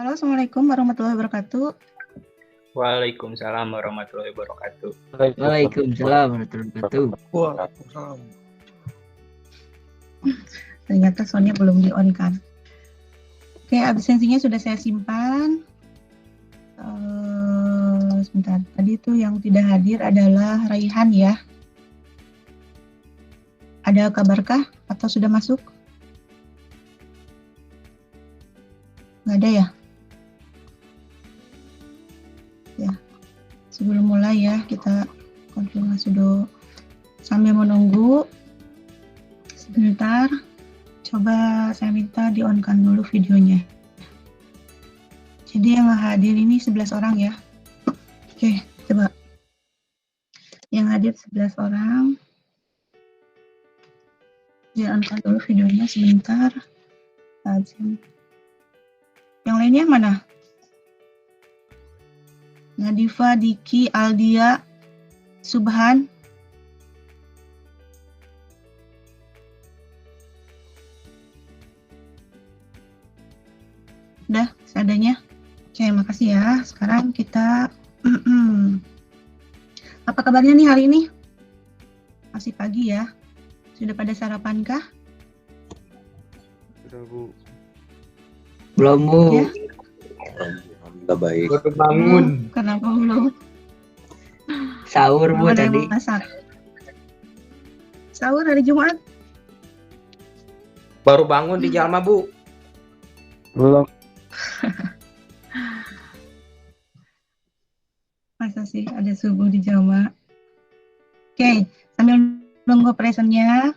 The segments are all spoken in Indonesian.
Halo, Assalamualaikum warahmatullahi wabarakatuh. Waalaikumsalam warahmatullahi wabarakatuh. Waalaikumsalam warahmatullahi wabarakatuh. Waalaikumsalam. Ternyata soundnya belum di-on kan. Oke, absensinya sudah saya simpan. Sebentar, tadi itu yang tidak hadir adalah Raihan ya. Ada kabarkah atau sudah masuk? Nggak ada ya? Ya, sebelum mulai ya kita konfirmasi dulu. Sambil menunggu sebentar, coba saya minta di-on-kan dulu videonya. Jadi yang hadir ini 11 orang ya. Oke, coba. Yang hadir 11 orang. Di-on-kan dulu videonya sebentar. Yang lainnya mana? Nadifa, Diki, Aldia, Subhan. Udah, seadanya. Oke, makasih ya. Sekarang kita apa kabarnya nih hari ini? Masih pagi ya. Sudah pada sarapan kah? Sudah, Bu. Belum, Bu. Ya? Alhamdulillah baik. Baru bangun. Kenapa belum? Sahur, Bu, Belum ada yang tadi. masak. Sahur hari Jumat? Baru bangun di Jalma, Bu. Belum. Masa sih ada subuh di Jawa? Oke, sambil nunggu presentnya,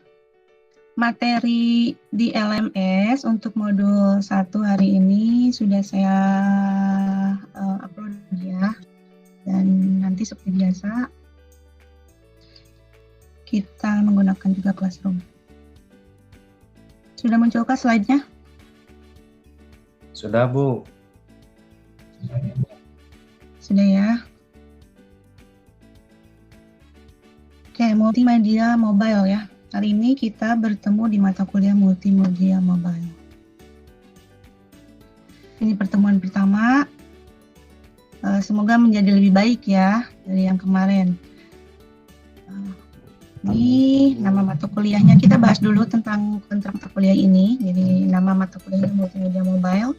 materi di LMS untuk modul 1 hari ini sudah saya upload ya. Dan nanti seperti biasa, kita menggunakan juga Classroom. Sudah munculkah slide-nya? Sudah, Bu. Sudah ya. Oke, multimedia mobile ya. Hari ini kita bertemu di mata kuliah multimedia mobile. Ini pertemuan pertama. Semoga menjadi lebih baik ya dari yang kemarin. Ini nama mata kuliahnya. Kita bahas dulu tentang kontrak mata kuliah ini. Jadi nama mata kuliahnya multimedia mobile.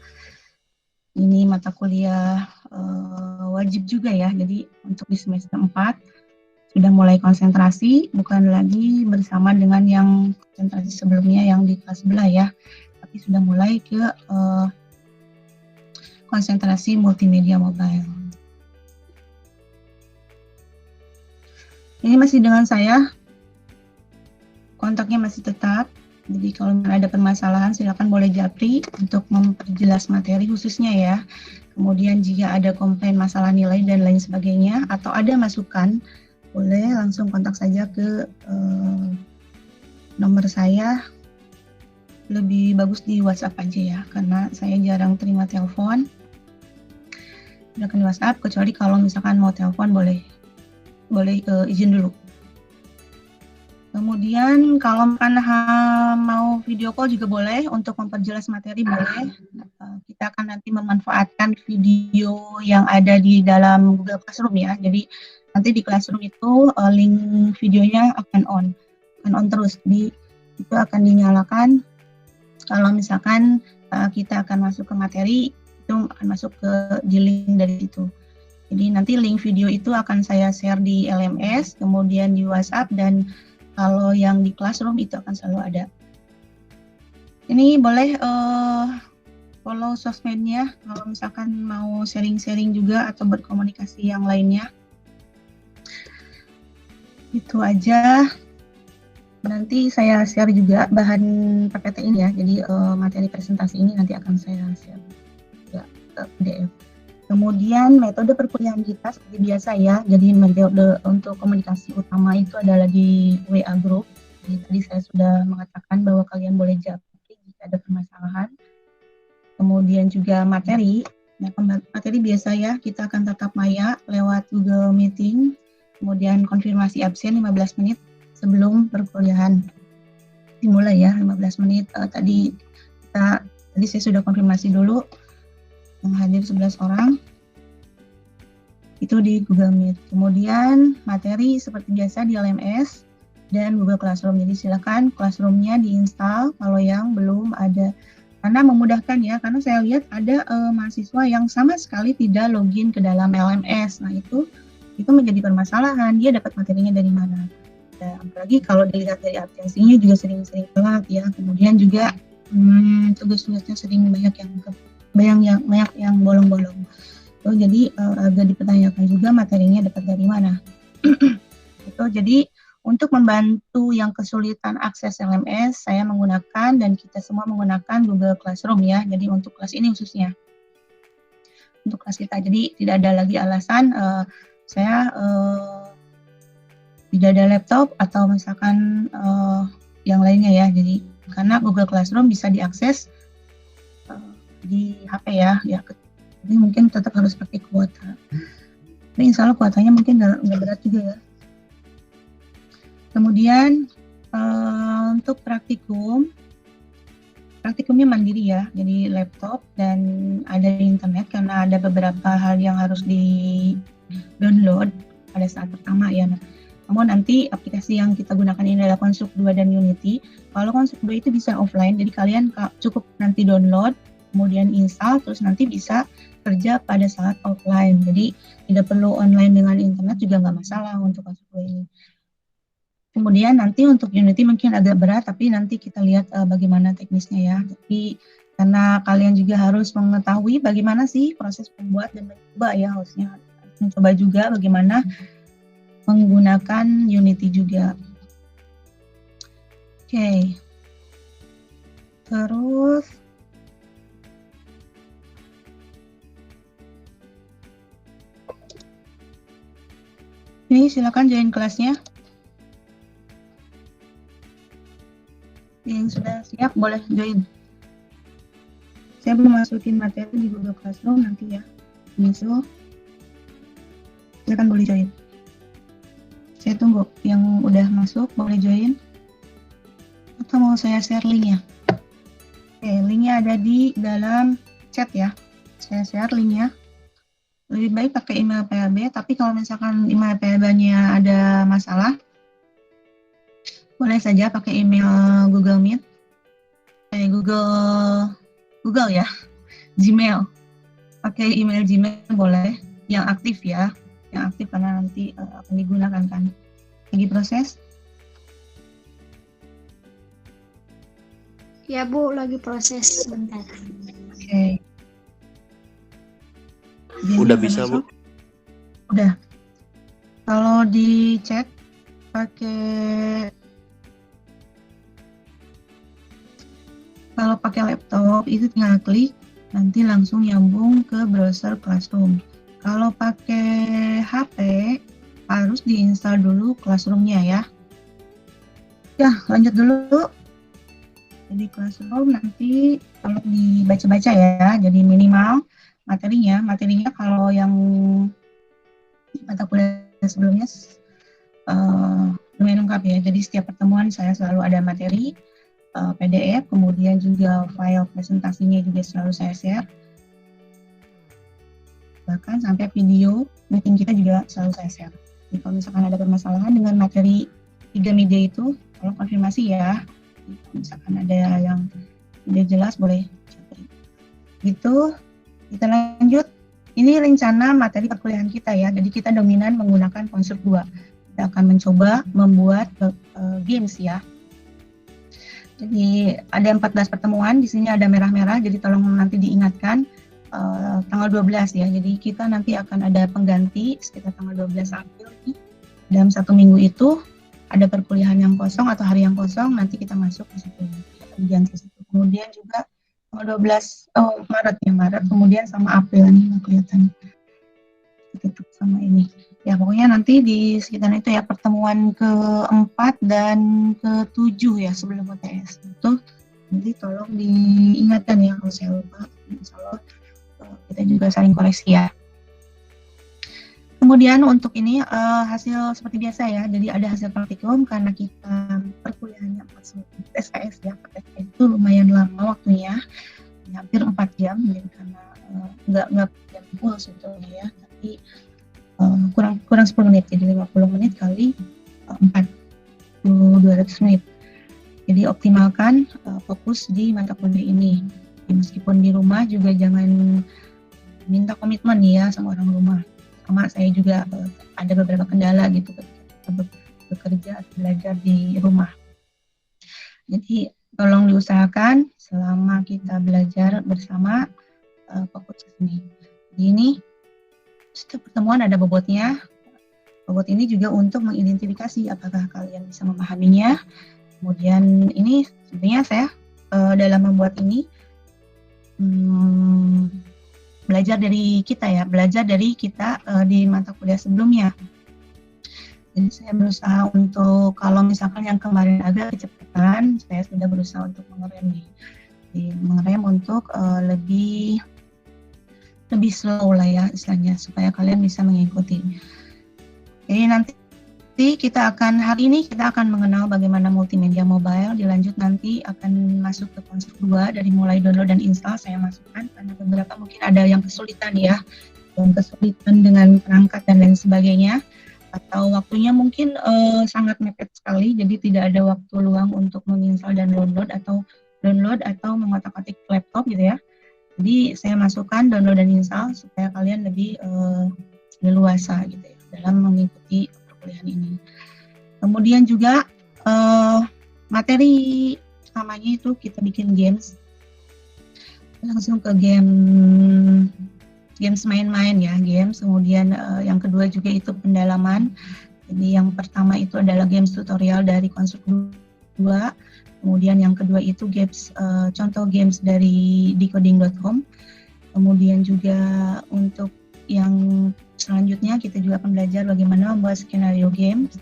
Ini mata kuliah wajib juga ya. Jadi untuk di semester 4 sudah mulai konsentrasi, bukan lagi bersama dengan yang konsentrasi sebelumnya yang di kelas sebelah ya, tapi sudah mulai ke konsentrasi multimedia mobile. Ini masih dengan saya, kontaknya masih tetap, jadi kalau ada permasalahan silakan boleh japri untuk memperjelas materi khususnya ya. Kemudian jika ada komplain masalah nilai dan lain sebagainya, atau ada masukan, boleh langsung kontak saja ke nomor saya. Lebih bagus di WhatsApp aja ya, karena saya jarang terima telepon. Silakan di WhatsApp, kecuali kalau misalkan mau telepon boleh izin dulu. Kemudian kalau mau video call juga boleh, untuk memperjelas materi boleh. Kita akan nanti memanfaatkan video yang ada di dalam Google Classroom ya. Jadi nanti di Classroom itu link videonya akan on terus. Itu akan dinyalakan kalau misalkan kita akan masuk ke materi, itu akan masuk di link dari itu. Jadi nanti link video itu akan saya share di LMS, kemudian di WhatsApp, dan kalau yang di Classroom itu akan selalu ada. Ini boleh follow sosmednya kalau misalkan mau sharing-sharing juga atau berkomunikasi yang lainnya. Itu aja. Nanti saya share juga bahan PPT ini ya. Jadi materi presentasi ini nanti akan saya share juga ke PDF. Kemudian metode perkuliahan kita seperti biasa ya. Jadi metode untuk komunikasi utama itu adalah di WA Group. Jadi tadi saya sudah mengatakan bahwa kalian boleh japri jika ada permasalahan. Kemudian juga materi. Nah, materi biasa ya, kita akan tatap maya lewat Google Meeting. Kemudian konfirmasi absen 15 menit sebelum perkuliahan dimulai ya, 15 menit. Tadi saya sudah konfirmasi dulu yang hadir 11 orang itu di Google Meet. Kemudian materi seperti biasa di LMS dan Google Classroom. Jadi silakan Classroom-nya diinstal kalau yang belum ada. Karena memudahkan ya, karena saya lihat ada mahasiswa yang sama sekali tidak login ke dalam LMS. Nah itu menjadi permasalahan. Dia dapat materinya dari mana? Ya, apalagi kalau dilihat dari absensinya juga sering-sering telat ya. Kemudian juga tugas-tugasnya sering banyak yang bolong-bolong. Jadi agak dipertanyakan juga materinya dapat dari mana. Itu jadi untuk membantu yang kesulitan akses LMS, saya menggunakan dan kita semua menggunakan Google Classroom ya. Jadi untuk kelas ini khususnya, untuk kelas kita. Jadi tidak ada lagi alasan saya tidak ada laptop atau misalkan yang lainnya ya. Jadi karena Google Classroom bisa diakses di HP ya. Jadi mungkin tetap harus pakai kuota. Tapi insya Allah kuotanya mungkin nggak berat juga ya. Kemudian untuk praktikumnya mandiri ya, jadi laptop dan ada di internet karena ada beberapa hal yang harus di-download pada saat pertama ya. Namun nanti aplikasi yang kita gunakan ini adalah Construct 2 dan Unity. Kalau Construct 2 itu bisa offline, jadi kalian cukup nanti download, kemudian install, terus nanti bisa kerja pada saat offline. Jadi tidak perlu online dengan internet juga nggak masalah untuk Construct 2 ini. Kemudian nanti untuk Unity mungkin agak berat, tapi nanti kita lihat bagaimana teknisnya ya. Tapi karena kalian juga harus mengetahui bagaimana sih proses membuat dan mencoba ya, harusnya mencoba juga bagaimana menggunakan Unity juga. Oke. Terus ini silakan join kelasnya. Yang sudah siap boleh join. Saya belum masukin materi di Google Classroom nanti ya. Misal, silakan boleh join. Saya tunggu yang udah masuk boleh join. Atau mau saya share linknya? Oke, linknya ada di dalam chat ya. Saya share linknya. Lebih baik pakai email PLB, tapi kalau misalkan email PLB-nya ada masalah, boleh saja pakai email Google Meet, Google ya, Gmail. Pakai email Gmail boleh, yang aktif ya, yang aktif karena nanti akan digunakan kan. Lagi proses? Ya Bu, lagi proses sebentar. Oke. Udah bisa Bu? Udah. Kalau di chat kalau pakai laptop itu tinggal klik, nanti langsung nyambung ke browser Classroom. Kalau pakai HP harus diinstal dulu Classroom-nya ya. Ya, lanjut dulu. Jadi Classroom nanti kalau dibaca-baca ya, jadi minimal materinya kalau yang mata kuliah sebelumnya lumayan lengkap ya. Jadi setiap pertemuan saya selalu ada materi PDF, kemudian juga file presentasinya juga selalu saya share. Bahkan sampai video meeting kita juga selalu saya share. Jadi kalau misalkan ada permasalahan dengan materi 3 media itu, tolong konfirmasi ya. Kalau misalkan ada yang tidak jelas boleh cari. Gitu, kita lanjut. Ini rencana materi perkuliahan kita ya. Jadi kita dominan menggunakan Construct 2. Kita akan mencoba membuat games ya. Jadi ada 14 pertemuan, di sini ada merah-merah, jadi tolong nanti diingatkan tanggal 12 ya. Jadi kita nanti akan ada pengganti sekitar tanggal 12 April. Dalam 1 minggu itu ada perkuliahan yang kosong atau hari yang kosong, nanti kita masuk ke situ. Diganti ke situ. Kemudian juga tanggal 12 Maret, kemudian sama April nih kelihatan. Tutup sama ini. Ya pokoknya nanti di sekitar itu ya, pertemuan ke-4 dan ke-7 ya sebelum UTS itu nanti tolong diingatkan ya kalau saya lupa. Insya Allah kita juga saling koreksi ya. Kemudian untuk ini hasil seperti biasa ya, jadi ada hasil praktikum karena kita perkuliahannya 4 SKS ya, 4 SKS itu lumayan lama waktunya, hampir 4 jam, jadi karena nggak full sebetulnya ya, tapi kurang 10 menit, jadi 50 menit kali 200 menit. Jadi optimalkan fokus di mata kuliah ini. Meskipun di rumah juga jangan minta komitmen ya sama orang rumah. Sama saya juga ada beberapa kendala gitu ketika bekerja atau belajar di rumah. Jadi tolong diusahakan selama kita belajar bersama fokus ke sini. Jadi ini setiap pertemuan ada bobotnya. Bobot ini juga untuk mengidentifikasi apakah kalian bisa memahaminya. Kemudian ini sebenarnya saya dalam membuat ini belajar dari kita di mata kuliah sebelumnya. Jadi saya berusaha untuk, kalau misalkan yang kemarin agak kecepatan, saya sudah berusaha untuk mengerem untuk lebih slow lah ya istilahnya, supaya kalian bisa mengikuti. Jadi nanti hari ini kita akan mengenal bagaimana multimedia mobile, dilanjut nanti akan masuk ke konstruk 2, dari mulai download dan install saya masukkan, karena beberapa mungkin ada yang kesulitan ya, dengan perangkat dan lain sebagainya, atau waktunya mungkin sangat mepet sekali, jadi tidak ada waktu luang untuk menginstal dan download atau mengotak-atik laptop gitu ya. Jadi saya masukkan download dan install supaya kalian lebih leluasa gitu ya dalam mengikuti perkuliahan ini. Kemudian juga materi utamanya itu kita bikin games, langsung ke games main-main ya, games. Kemudian yang kedua juga itu pendalaman. Jadi yang pertama itu adalah games tutorial dari konstruk 2. Kemudian yang kedua itu games, contoh games dari decoding.com. Kemudian juga untuk yang selanjutnya kita juga akan belajar bagaimana membuat skenario games.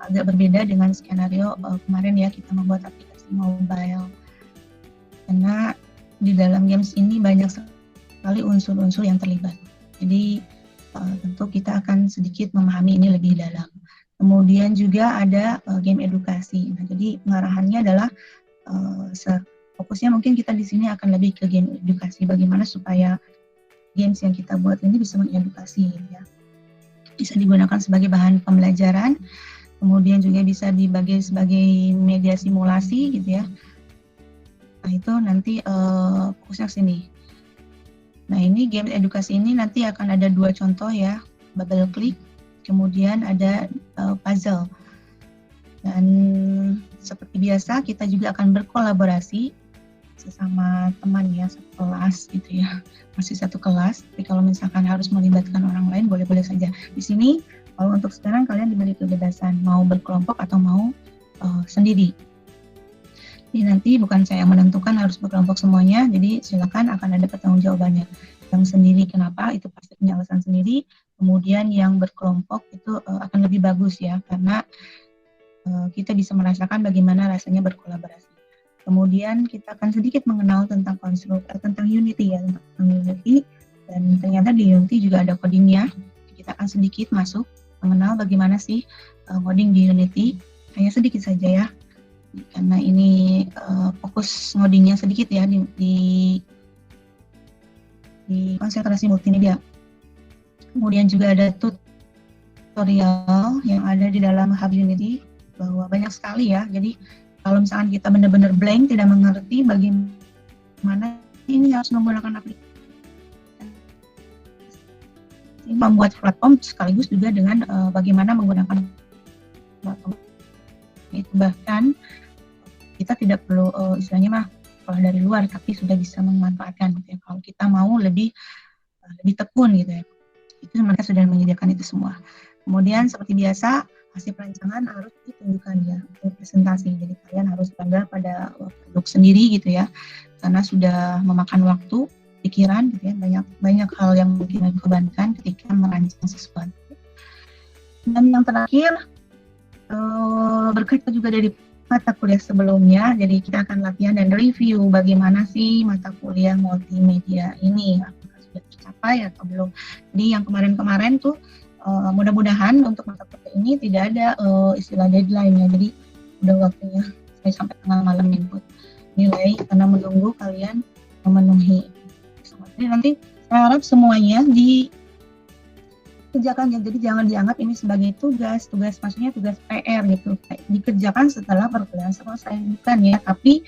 Agak berbeda dengan skenario kemarin ya, kita membuat aplikasi mobile. Karena di dalam games ini banyak sekali unsur-unsur yang terlibat. Jadi tentu kita akan sedikit memahami ini lebih dalam. Kemudian juga ada game edukasi. Nah, jadi pengarahannya adalah fokusnya mungkin kita di sini akan lebih ke game edukasi. Bagaimana supaya games yang kita buat ini bisa mengedukasi, ya. Bisa digunakan sebagai bahan pembelajaran. Kemudian juga bisa dibagi sebagai media simulasi, gitu ya. Nah, itu nanti fokusnya ke sini. Nah, ini game edukasi ini nanti akan ada 2 contoh ya, bubble click, kemudian ada puzzle. Dan seperti biasa kita juga akan berkolaborasi sesama teman ya, sekelas gitu ya, masih satu kelas. Tapi kalau misalkan harus melibatkan orang lain, boleh-boleh saja. Di sini kalau untuk sekarang kalian diberi kebebasan mau berkelompok atau mau sendiri. Jadi nanti bukan saya yang menentukan harus berkelompok semuanya, jadi silakan, akan ada pertanggungjawabannya. Yang sendiri kenapa, itu pasti punya alasan sendiri. Kemudian yang berkelompok itu akan lebih bagus ya, karena kita bisa merasakan bagaimana rasanya berkolaborasi. Kemudian kita akan sedikit mengenal tentang tentang Unity ya, tentang Unity, dan ternyata di Unity juga ada codingnya. Kita akan sedikit masuk mengenal bagaimana sih coding di Unity, hanya sedikit saja ya. Karena ini fokus ngodingnya sedikit ya di konsentrasi multimedia. Kemudian juga ada tutorial yang ada di dalam Hub Unity, bahwa banyak sekali ya. Jadi kalau misalkan kita benar-benar blank, tidak mengerti bagaimana ini harus menggunakan aplikasi, membuat platform sekaligus juga dengan bagaimana menggunakan platform itu, bahkan kita tidak perlu istilahnya mah sekolah dari luar, tapi sudah bisa memanfaatkan gitu ya. Kalau kita mau lebih tekun gitu ya, itu mereka sudah menyediakan itu semua. Kemudian seperti biasa hasil perancangan harus ditunjukkan ya untuk presentasi. Jadi kalian harus bangga pada produk sendiri gitu ya, karena sudah memakan waktu, pikiran gitu ya, banyak hal yang mungkin dikorbankan ketika merancang sesuatu. Dan yang terakhir berkaca juga dari mata kuliah sebelumnya, jadi kita akan latihan dan review bagaimana sih mata kuliah multimedia ini, apakah sudah tercapai atau belum. Jadi yang kemarin-kemarin tuh mudah-mudahan untuk mata kuliah ini tidak ada istilah deadline ya, jadi udah waktunya saya sampai tengah malam input nilai karena menunggu kalian memenuhi. Jadi nanti saya harap semuanya dikerjakan ya. Jadi jangan dianggap ini sebagai tugas maksudnya tugas PR gitu. Dikerjakan setelah perkuliahan selesai, bukan ya. Tapi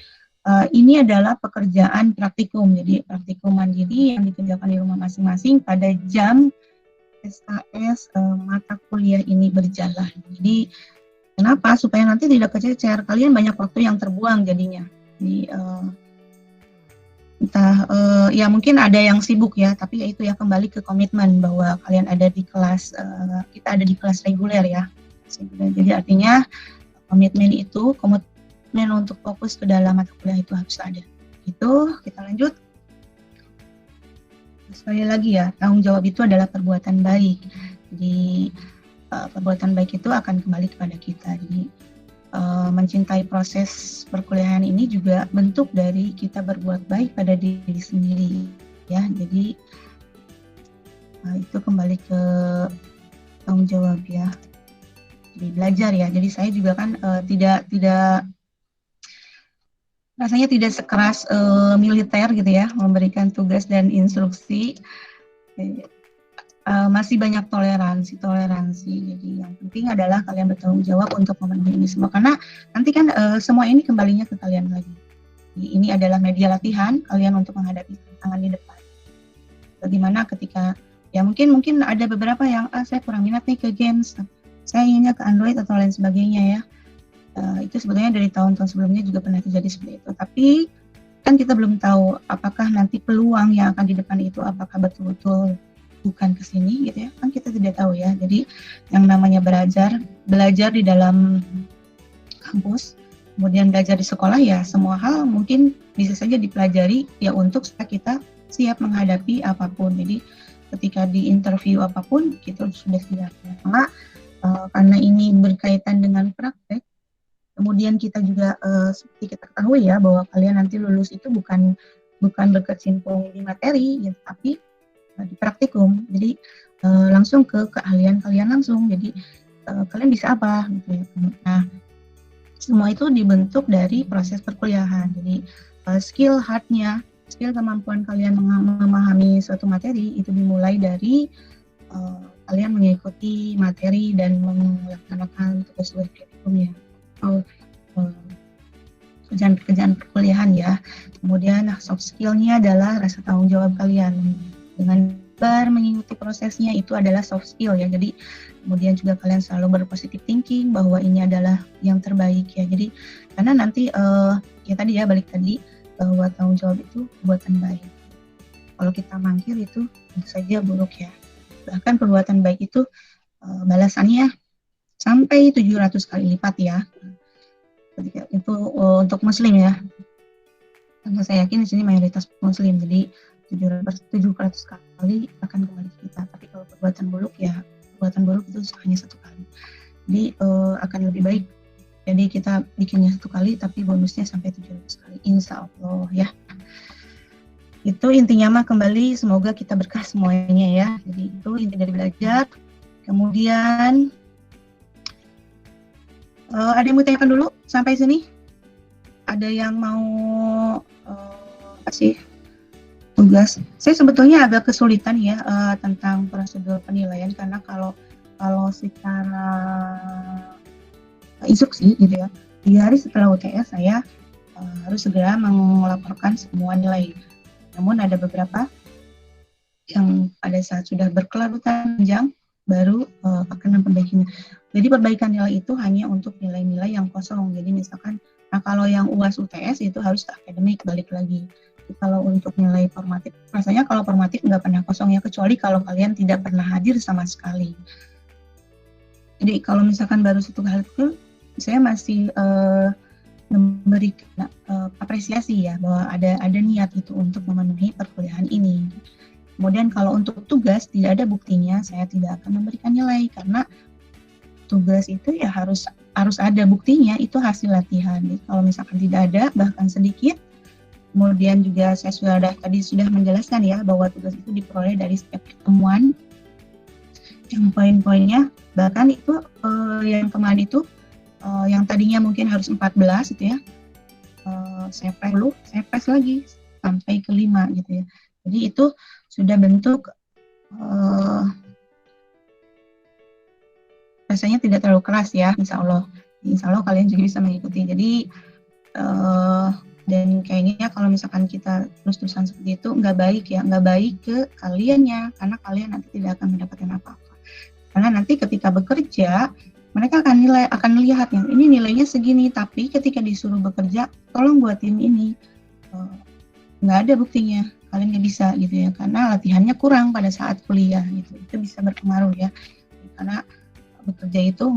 ini adalah pekerjaan praktikum. Jadi praktikum mandiri yang dikerjakan di rumah masing-masing pada jam SKS mata kuliah ini berjalan. Jadi kenapa? Supaya nanti tidak kececer. Kalian banyak waktu yang terbuang jadinya. Jadi ya mungkin ada yang sibuk ya, tapi ya itu ya kembali ke komitmen bahwa kalian ada di kelas, kita ada di kelas reguler ya. Jadi artinya komitmen untuk fokus ke dalam mata kuliah itu harus ada. Itu kita lanjut. Sekali lagi ya, tanggung jawab itu adalah perbuatan baik. Jadi perbuatan baik itu akan kembali kepada kita. Jadi mencintai proses perkuliahan ini juga bentuk dari kita berbuat baik pada diri sendiri ya. Jadi itu kembali ke tanggung jawab ya. Jadi belajar ya. Jadi saya juga kan tidak rasanya tidak sekeras militer gitu ya, memberikan tugas dan instruksi. Masih banyak toleransi. Jadi yang penting adalah kalian bertanggung jawab untuk memenuhi ini semua, karena nanti kan semua ini kembalinya ke kalian lagi. Jadi ini adalah media latihan kalian untuk menghadapi tantangan di depan. Bagaimana ketika ya mungkin ada beberapa yang saya kurang minat nih ke games, saya inginnya ke Android atau lain sebagainya ya. Itu sebetulnya dari tahun-tahun sebelumnya juga pernah terjadi seperti itu. Tapi kan kita belum tahu apakah nanti peluang yang akan di depan itu apakah betul-betul bukan ke sini gitu ya, kan kita tidak tahu ya. Jadi yang namanya belajar di dalam kampus, kemudian belajar di sekolah ya, semua hal mungkin bisa saja dipelajari ya untuk supaya kita siap menghadapi apapun. Jadi ketika di interview apapun kita sudah siap ya. Karena ini berkaitan dengan praktek, kemudian kita juga seperti kita ketahui ya bahwa kalian nanti lulus itu bukan berkecimpung di materi ya, tapi di praktikum. Jadi langsung ke keahlian kalian langsung. Jadi kalian bisa apa gitu ya. Nah, semua itu dibentuk dari proses perkuliahan. Jadi skill kemampuan kalian memahami suatu materi itu dimulai dari kalian mengikuti materi dan melaksanakan tugas-tugas praktikum ya. Pekerjaan perkuliahan ya. Kemudian soft skill-nya adalah rasa tanggung jawab kalian. Dengan mengikuti prosesnya itu adalah soft skill ya. Jadi kemudian juga kalian selalu berpositif thinking bahwa ini adalah yang terbaik ya. Jadi karena nanti ya tadi ya balik tadi bahwa tanggung jawab itu perbuatan baik. Kalau kita mangkir itu tentu saja buruk ya. Bahkan perbuatan baik itu balasannya sampai 700 kali lipat ya. Ketika itu untuk muslim ya. Karena saya yakin di sini mayoritas muslim. Jadi 700 kali akan kembali ke kita. Tapi kalau perbuatan buruk itu hanya 1 kali. Jadi akan lebih baik. Jadi kita bikinnya 1 kali tapi bonusnya sampai 700 kali. Insya Allah ya. Itu intinya mah kembali, semoga kita berkah semuanya ya. Jadi itu inti dari belajar. Kemudian ada yang mau tanyakan dulu sampai sini? Ada yang mau kasih tugas? Saya sebetulnya agak kesulitan ya tentang prosedur penilaian, karena kalau secara instruksi gitu ya, 3 hari setelah UTS saya harus segera melaporkan semua nilai. Namun ada beberapa yang pada saat sudah berkelanjutan panjang baru akan memperbaikinya. Jadi perbaikan nilai itu hanya untuk nilai-nilai yang kosong. Jadi misalkan, nah kalau yang UAS UTS itu harus ke akademik balik lagi. Kalau untuk nilai formatif, rasanya kalau formatif nggak pernah kosong ya, kecuali kalau kalian tidak pernah hadir sama sekali. Jadi kalau misalkan baru 1 kali itu, saya masih memberikan apresiasi ya, bahwa ada niat itu untuk memenuhi perkuliahan ini. Kemudian kalau untuk tugas tidak ada buktinya, saya tidak akan memberikan nilai, karena tugas itu ya harus ada buktinya, itu hasil latihan. Jadi kalau misalkan tidak ada, bahkan sedikit. Kemudian juga saya sudah menjelaskan ya bahwa tugas itu diperoleh dari setiap pertemuan yang poin-poinnya, bahkan itu yang kemarin itu yang tadinya mungkin harus 14 gitu ya, saya press lagi sampai ke 5 gitu ya. Jadi itu sudah bentuk rasanya tidak terlalu keras ya, insya Allah kalian juga bisa mengikuti. Jadi dan kayaknya kalau misalkan kita terus-terusan seperti itu nggak baik ke kaliannya, karena kalian nanti tidak akan mendapatkan apa-apa. Karena nanti ketika bekerja mereka akan lihat yang ini nilainya segini, tapi ketika disuruh bekerja tolong buatin ini, nggak ada buktinya, kalian nggak bisa gitu ya, karena latihannya kurang pada saat kuliah gitu. Itu bisa berpengaruh ya, karena bekerja itu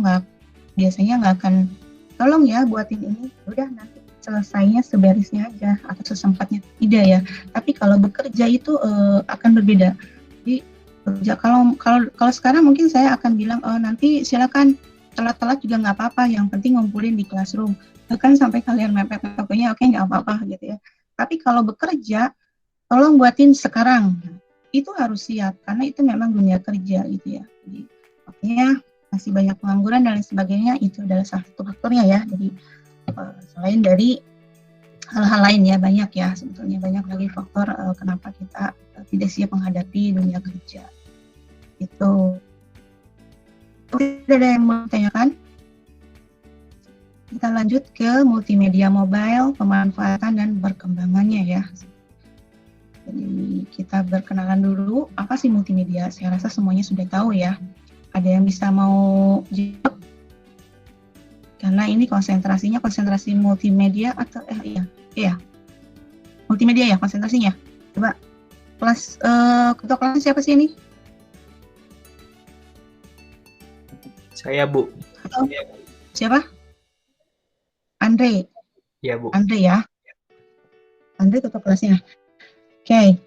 biasanya nggak akan tolong ya buatin ini, udah nanti selesainya seberesnya aja atau sesempatnya, tidak ya. Tapi kalau bekerja itu akan berbeda. Jadi bekerja kalau sekarang mungkin saya akan bilang nanti silakan telat-telat juga nggak apa-apa, yang penting ngumpulin di classroom, bahkan sampai kalian mepet pokoknya oke, nggak apa-apa gitu ya. Tapi kalau bekerja tolong buatin sekarang, itu harus siap karena itu memang dunia kerja gitu ya. Jadi makanya masih banyak pengangguran dan lain sebagainya, itu adalah salah satu faktornya ya. Jadi selain dari hal-hal lain ya, banyak ya sebetulnya, banyak lagi faktor kenapa kita tidak siap menghadapi dunia kerja. Itu tidak ada yang mau tanyakan? Kita lanjut ke multimedia mobile, pemanfaatan dan perkembangannya ya. Jadi kita berkenalan dulu, apa sih multimedia? Saya rasa semuanya sudah tahu ya. Ada yang bisa mau jawab? Karena ini konsentrasi multimedia atau iya multimedia ya konsentrasinya. Coba kelas ketua kelas siapa sih ini? Saya, Bu. Halo. Siapa? Andre. Ya, Bu. Andre ya. Andre ketua kelasnya. Oke.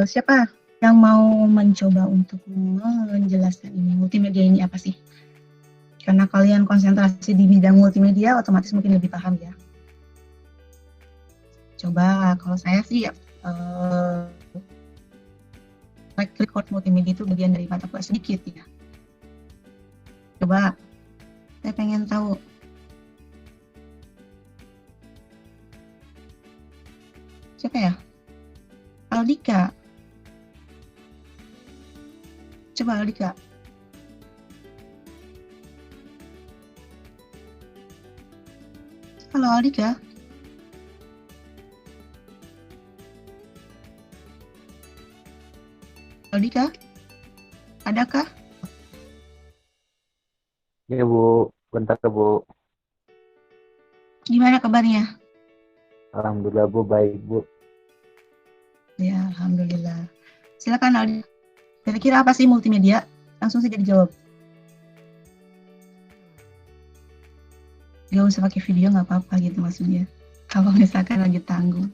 Siapa yang mau mencoba untuk menjelaskan ini, multimedia ini apa sih? Karena kalian konsentrasi di bidang multimedia, otomatis mungkin lebih paham ya. Coba kalau saya sih record multimedia itu bagian dari mata kuliah sedikit ya. Coba, saya pengen tahu. Siapa ya? Aldika. Coba Aldika. Halo Aldika. Aldika, adakah? Ya Bu, bentar ya Bu. Gimana kabarnya? Alhamdulillah Bu, baik Bu. Ya, alhamdulillah. Silakan Aldika. Kira-kira apa sih multimedia? Langsung saja dijawab. Gak usah pakai video, nggak apa-apa gitu maksudnya. Kalau misalkan lagi tanggung,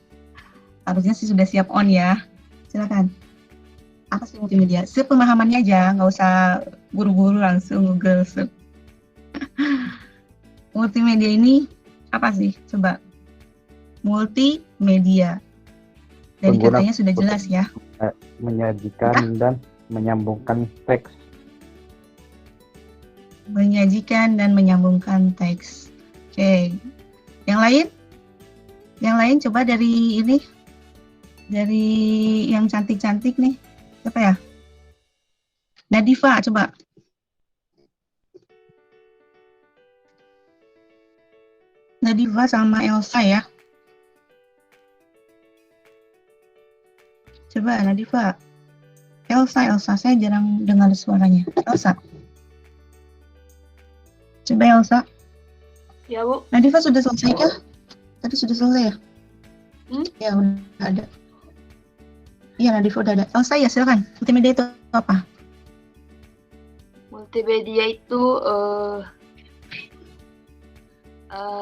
harusnya sih sudah siap on ya. Silakan. Apa sih multimedia? Sepemahamannya aja, nggak usah buru-buru langsung Google search. Multimedia ini apa sih? Coba. Multimedia. Dari katanya sudah jelas ya. Menyajikan dan menyambungkan teks. Menyajikan dan menyambungkan teks. Oke. Yang lain? Yang lain coba dari ini. Dari yang cantik-cantik nih. Siapa ya? Nadifa, coba. Nadifa sama Elsa ya. Coba Nadifa. Elsa, saya jarang dengar suaranya. Elsa. Coba Elsa. Ya, Bu. Nadifa sudah selesai kah? Tadi sudah selesai ya? Ya, udah ada. Iya, Nadifa udah ada. Elsa ya, silakan. Multimedia itu apa? Multimedia itu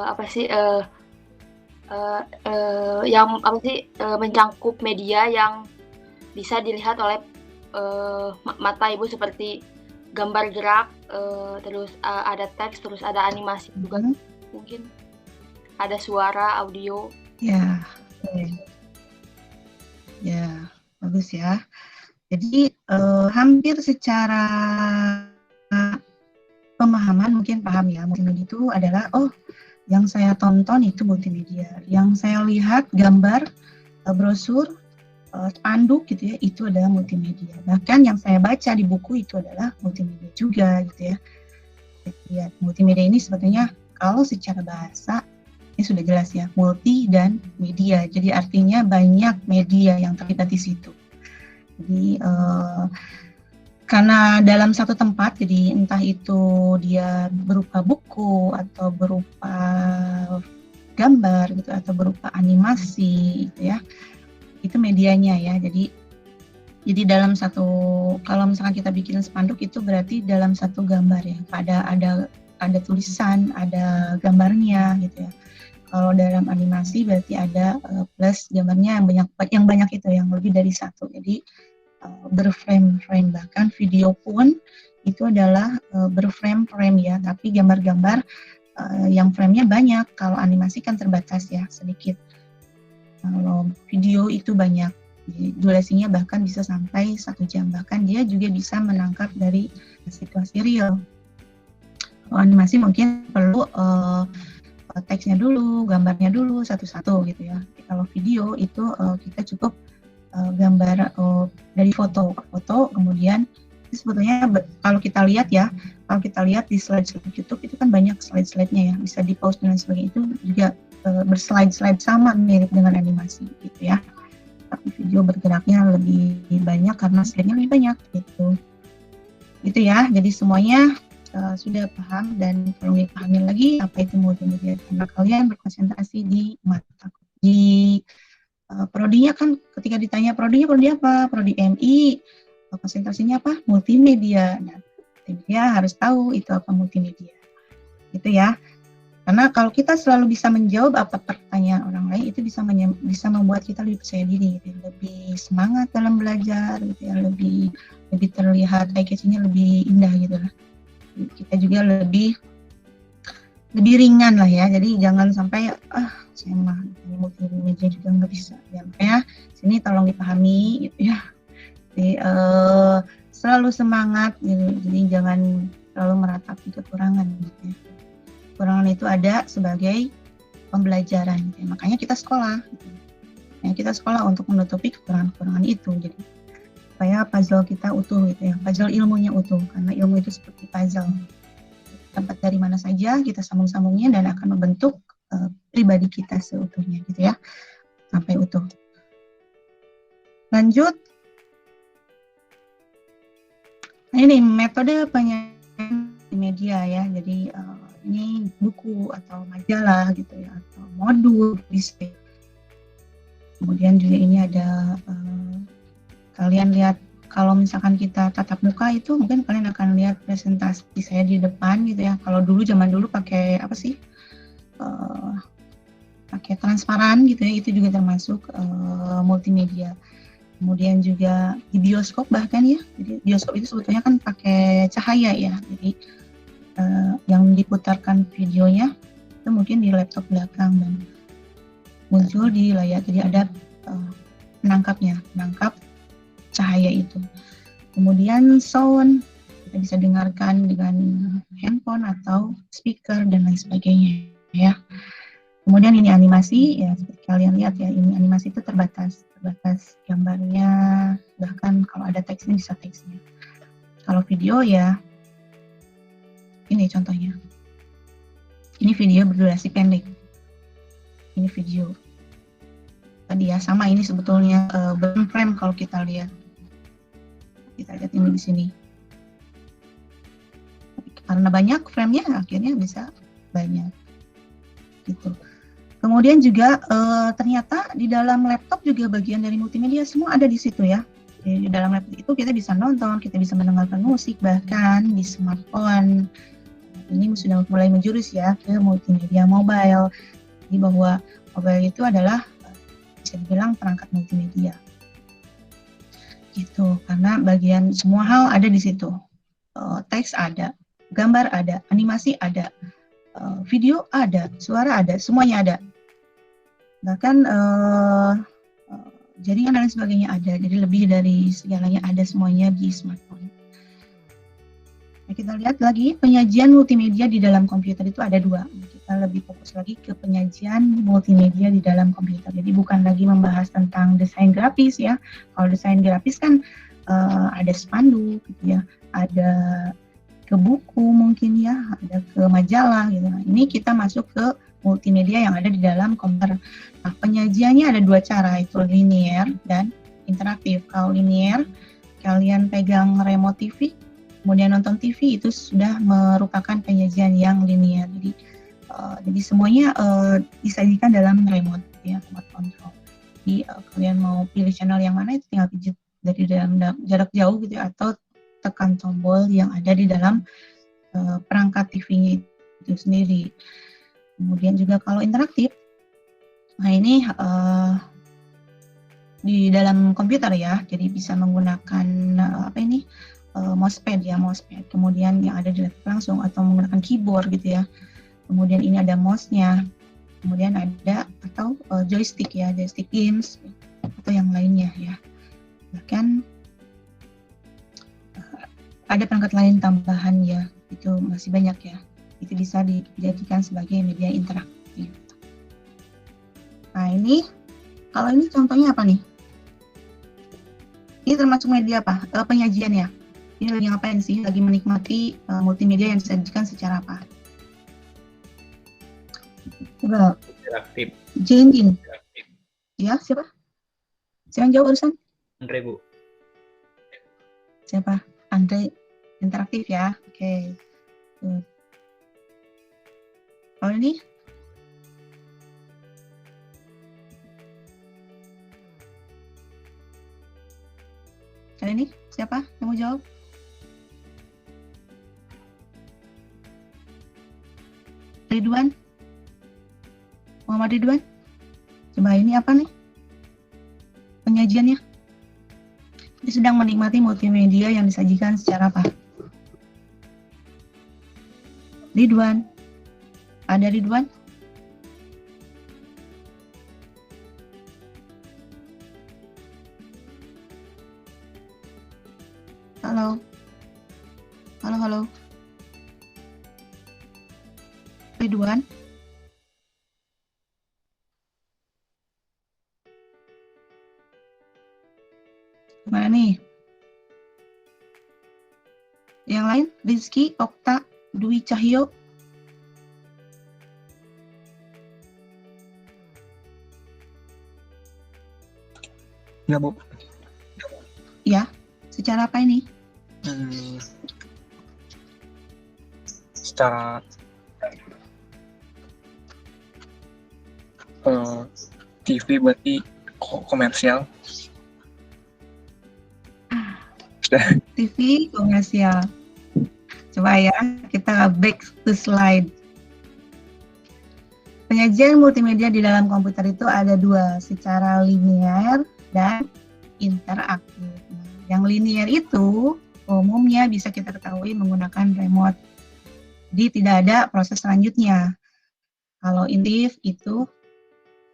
apa sih? Yang apa sih? Mencangkup media yang bisa dilihat oleh mata ibu, seperti gambar gerak, terus ada teks, terus ada animasi juga, mungkin ada suara, audio. Ya, ya, bagus ya. Jadi hampir secara pemahaman mungkin paham ya, multimedia itu adalah yang saya tonton itu multimedia, yang saya lihat gambar, brosur, spanduk gitu ya, itu adalah multimedia. Bahkan yang saya baca di buku itu adalah multimedia juga gitu ya. Lihat, multimedia ini sebetulnya kalau secara bahasa ini sudah jelas ya, multi dan media. Jadi artinya banyak media yang terlibat di situ. Jadi karena dalam satu tempat, jadi entah itu dia berupa buku atau berupa gambar gitu atau berupa animasi gitu ya, itu medianya ya. Jadi dalam satu, kalau misalkan kita bikin spanduk itu berarti dalam satu gambar ya, ada tulisan, ada gambarnya gitu ya. Kalau dalam animasi berarti ada plus gambarnya yang banyak itu, yang lebih dari satu. Jadi berframe-frame, bahkan video pun itu adalah berframe-frame ya, tapi gambar-gambar yang frame-nya banyak. Kalau animasi kan terbatas ya, sedikit. Kalau video itu banyak, durasinya bahkan bisa sampai 1 jam, bahkan dia juga bisa menangkap dari situasi real. Kalau animasi mungkin perlu teksnya dulu, gambarnya dulu satu-satu gitu ya. Kalau video itu kita cukup gambar dari foto, kemudian itu sebetulnya kalau kita lihat ya, kalau kita lihat di slide YouTube itu kan banyak slide-slide-nya ya, bisa di pause dan sebagainya, itu juga berslide-slide sama mirip dengan animasi gitu ya. Tapi video bergeraknya lebih banyak karena slide-nya lebih banyak gitu. Gitu ya, jadi semuanya sudah paham dan perlu dipahami lagi apa itu multimedia, karena kalian berkonsentrasi di mata di prodinya kan, ketika ditanya prodi apa, prodi MI, konsentrasinya apa, multimedia. Nah, multimedia harus tahu itu apa multimedia, gitu ya. Karena kalau kita selalu bisa menjawab apa pertanyaan orang lain, itu bisa membuat kita lebih percaya diri, gitu, lebih semangat dalam belajar, gitu ya, lebih terlihat eye-catching-nya lebih indah gitu lah. Kita juga lebih ringan lah ya, jadi jangan sampai saya mah multimedia juga nggak bisa ya, makanya sini tolong dipahami gitu ya. Jadi selalu semangat gitu, jadi jangan selalu meratapi kekurangan gitu ya. Kekurangan itu ada sebagai pembelajaran gitu ya. Makanya kita sekolah gitu. Ya, kita sekolah untuk menutupi kekurangan-kekurangan itu, jadi supaya puzzle kita utuh gitu ya, puzzle ilmunya utuh, karena ilmu itu seperti puzzle, tempat dari mana saja kita sambung-sambungnya dan akan membentuk pribadi kita seutuhnya gitu ya, sampai utuh. Lanjut, nah, ini metode penyajian media ya, jadi ini buku atau majalah gitu ya, atau modul display. Kemudian juga ini ada kalian lihat, kalau misalkan kita tatap muka itu mungkin kalian akan lihat presentasi saya di depan gitu ya. Kalau zaman dulu pakai apa sih? Pakai transparan gitu ya, itu juga termasuk multimedia. Kemudian juga di bioskop bahkan ya. Jadi bioskop itu sebetulnya kan pakai cahaya ya. Jadi yang diputarkan videonya itu mungkin di laptop belakang dan muncul di layar. Jadi ada penangkap cahaya itu. Kemudian sound, kita bisa dengarkan dengan handphone atau speaker dan lain sebagainya ya. Kemudian ini animasi ya, seperti kalian lihat ya, ini animasi itu terbatas gambarnya, bahkan kalau ada teksnya bisa teksnya. Kalau video ya, ini contohnya. Ini video berdurasi pendek. Ini video. Tadi ya, sama ini sebetulnya berframe kalau kita lihat. Kita lihat ini di sini. Karena banyak frame-nya, akhirnya bisa banyak. Gitu. Kemudian juga ternyata di dalam laptop juga bagian dari multimedia, semua ada di situ ya. Jadi di dalam laptop itu kita bisa nonton, kita bisa mendengarkan musik, bahkan di smartphone. Ini sudah mulai menjurus ya ke multimedia mobile. Jadi bahwa mobile itu adalah bisa dibilang perangkat multimedia. Gitu, karena bagian semua hal ada di situ. Teks ada, gambar ada, animasi ada, video ada, suara ada, semuanya ada. Bahkan jaringan dan lain sebagainya ada. Jadi lebih dari segalanya ada semuanya di smartphone. Nah, kita lihat lagi penyajian multimedia di dalam komputer itu ada 2. kita lebih fokus lagi ke penyajian multimedia di dalam komputer. Jadi bukan lagi membahas tentang desain grafis ya. Kalau desain grafis kan ada spanduk gitu ya, ada ke buku mungkin ya, ada ke majalah gitu. Nah, ini kita masuk ke multimedia yang ada di dalam komputer. Nah, penyajiannya ada dua cara, itu linear dan interaktif. Kalau linear, kalian pegang remote TV, kemudian nonton TV, itu sudah merupakan penyajian yang linear. Jadi semuanya disajikan dalam remote ya, remote control. Jadi kalian mau pilih channel yang mana, itu tinggal pijit dari dalam jarak jauh gitu ya, atau tekan tombol yang ada di dalam perangkat TV-nya itu sendiri. Kemudian juga kalau interaktif, nah ini di dalam komputer ya, jadi bisa menggunakan mousepad ya, mousepad. Kemudian yang ada di laptop langsung atau menggunakan keyboard gitu ya. Kemudian ini ada mouse-nya. Kemudian ada atau joystick ya, joystick games atau yang lainnya ya. Bahkan ada perangkat lain tambahan ya, itu masih banyak ya. Itu bisa dijadikan sebagai media interaktif. Nah ini, kalau ini contohnya apa nih? Ini termasuk media apa? Penyajian ya. Ini lagi ngapain sih? Lagi menikmati multimedia yang disajikan secara apa? Coba. Interaktif. Jin. Ya, siapa? Siapa yang jawab barusan? Andre, Bu. Siapa? Andre, interaktif ya. Oke. Kalau ini? Kali ini siapa yang mau jawab? Ridwan? Muhammad Ridwan? Coba ini apa nih? Penyajiannya? Dia sedang menikmati multimedia yang disajikan secara apa? Ridwan? Ada Ridwan? Halo? Halo? Ridwan? Gimana nih? Yang lain? Rizky, Okta, Dwi Cahyo? Ya, Bu. Ya, secara apa ini? Secara TV berarti komersial. TV komersial. Coba ya, kita back to slide. Penyajian multimedia di dalam komputer itu ada dua, secara linear dan interaktif. Nah, yang linear itu umumnya bisa kita ketahui menggunakan remote. Jadi tidak ada proses selanjutnya. Kalau interaktif itu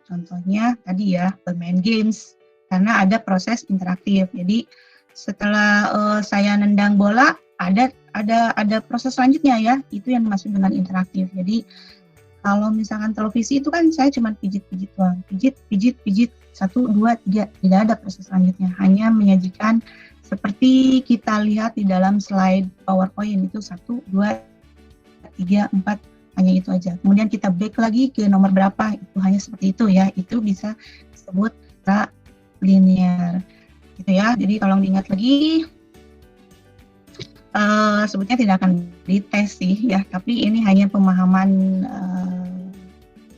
contohnya tadi ya, bermain games, karena ada proses interaktif. Jadi setelah saya nendang bola, ada proses selanjutnya ya, itu yang masuk dengan interaktif. Jadi kalau misalkan televisi itu kan saya cuma pijit-pijit doang, pijit, 1, 2, 3, tidak ada proses selanjutnya, hanya menyajikan seperti kita lihat di dalam slide PowerPoint itu 1, 2, 3, 4, hanya itu aja. Kemudian kita back lagi ke nomor berapa, itu hanya seperti itu ya, itu bisa disebut linear. Gitu ya, jadi tolong diingat lagi, sebetulnya tidak akan dites sih ya, tapi ini hanya pemahaman.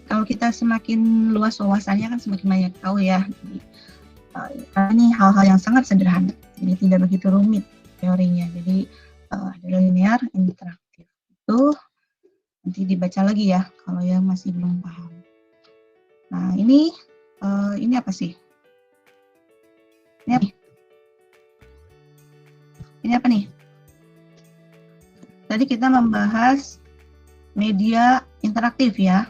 Kalau kita semakin luas wawasannya kan semakin banyak tahu ya. Jadi, ini hal-hal yang sangat sederhana, jadi tidak begitu rumit teorinya. Jadi ada linear, interaktif itu nanti dibaca lagi ya kalau yang masih belum paham. Nah ini apa sih? Ini apa nih? Tadi kita membahas media interaktif ya.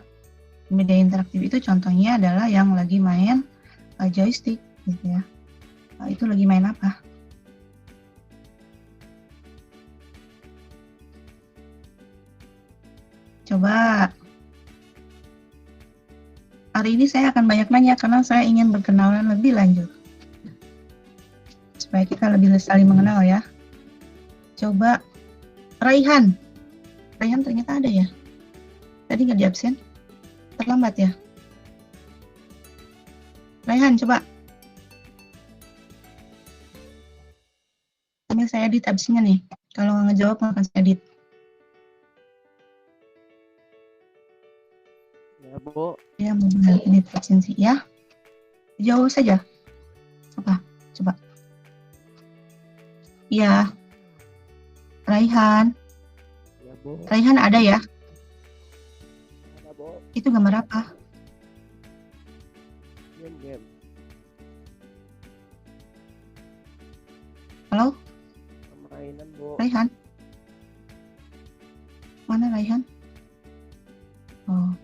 Media interaktif itu contohnya adalah yang lagi main joystick gitu ya. Itu lagi main apa? Coba hari ini saya akan banyak nanya karena saya ingin berkenalan lebih lanjut. Supaya kita lebih saling mengenal ya. Coba Raihan. Raihan ternyata ada ya. Tadi nggak di absen. Terlambat ya. Raihan coba. Sambil saya edit absennya nih. Kalau nggak ngejawab akan saya edit. Ya, Bu. Ya, mau edit absensi ya. Jauh saja. Coba. Iya. Raihan. Ya, Bu. Raihan ada ya? Ada, Bu. Itu gambar apa? Game. Halo? Permainan, Bu. Raihan? Mana Raihan? Oh.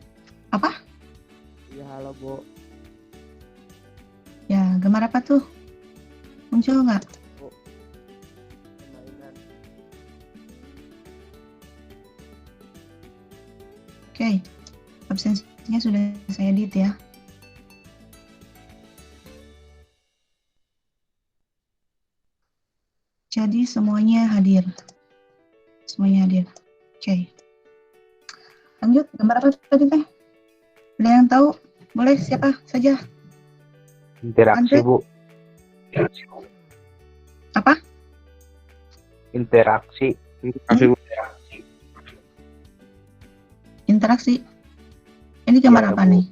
Apa? Iya, halo, Bu. Ya, gambar apa tuh? Muncul nggak? Permainan. Oke. Absensinya sudah saya edit ya. Jadi semuanya hadir. Oke. Lanjut, gambar apa tadi teh? Ada yang tahu? Boleh siapa saja? Interaksi, Andre? Bu. Apa? Interaksi. Interaksi. Ini gambar Iya, apa Bu. nih?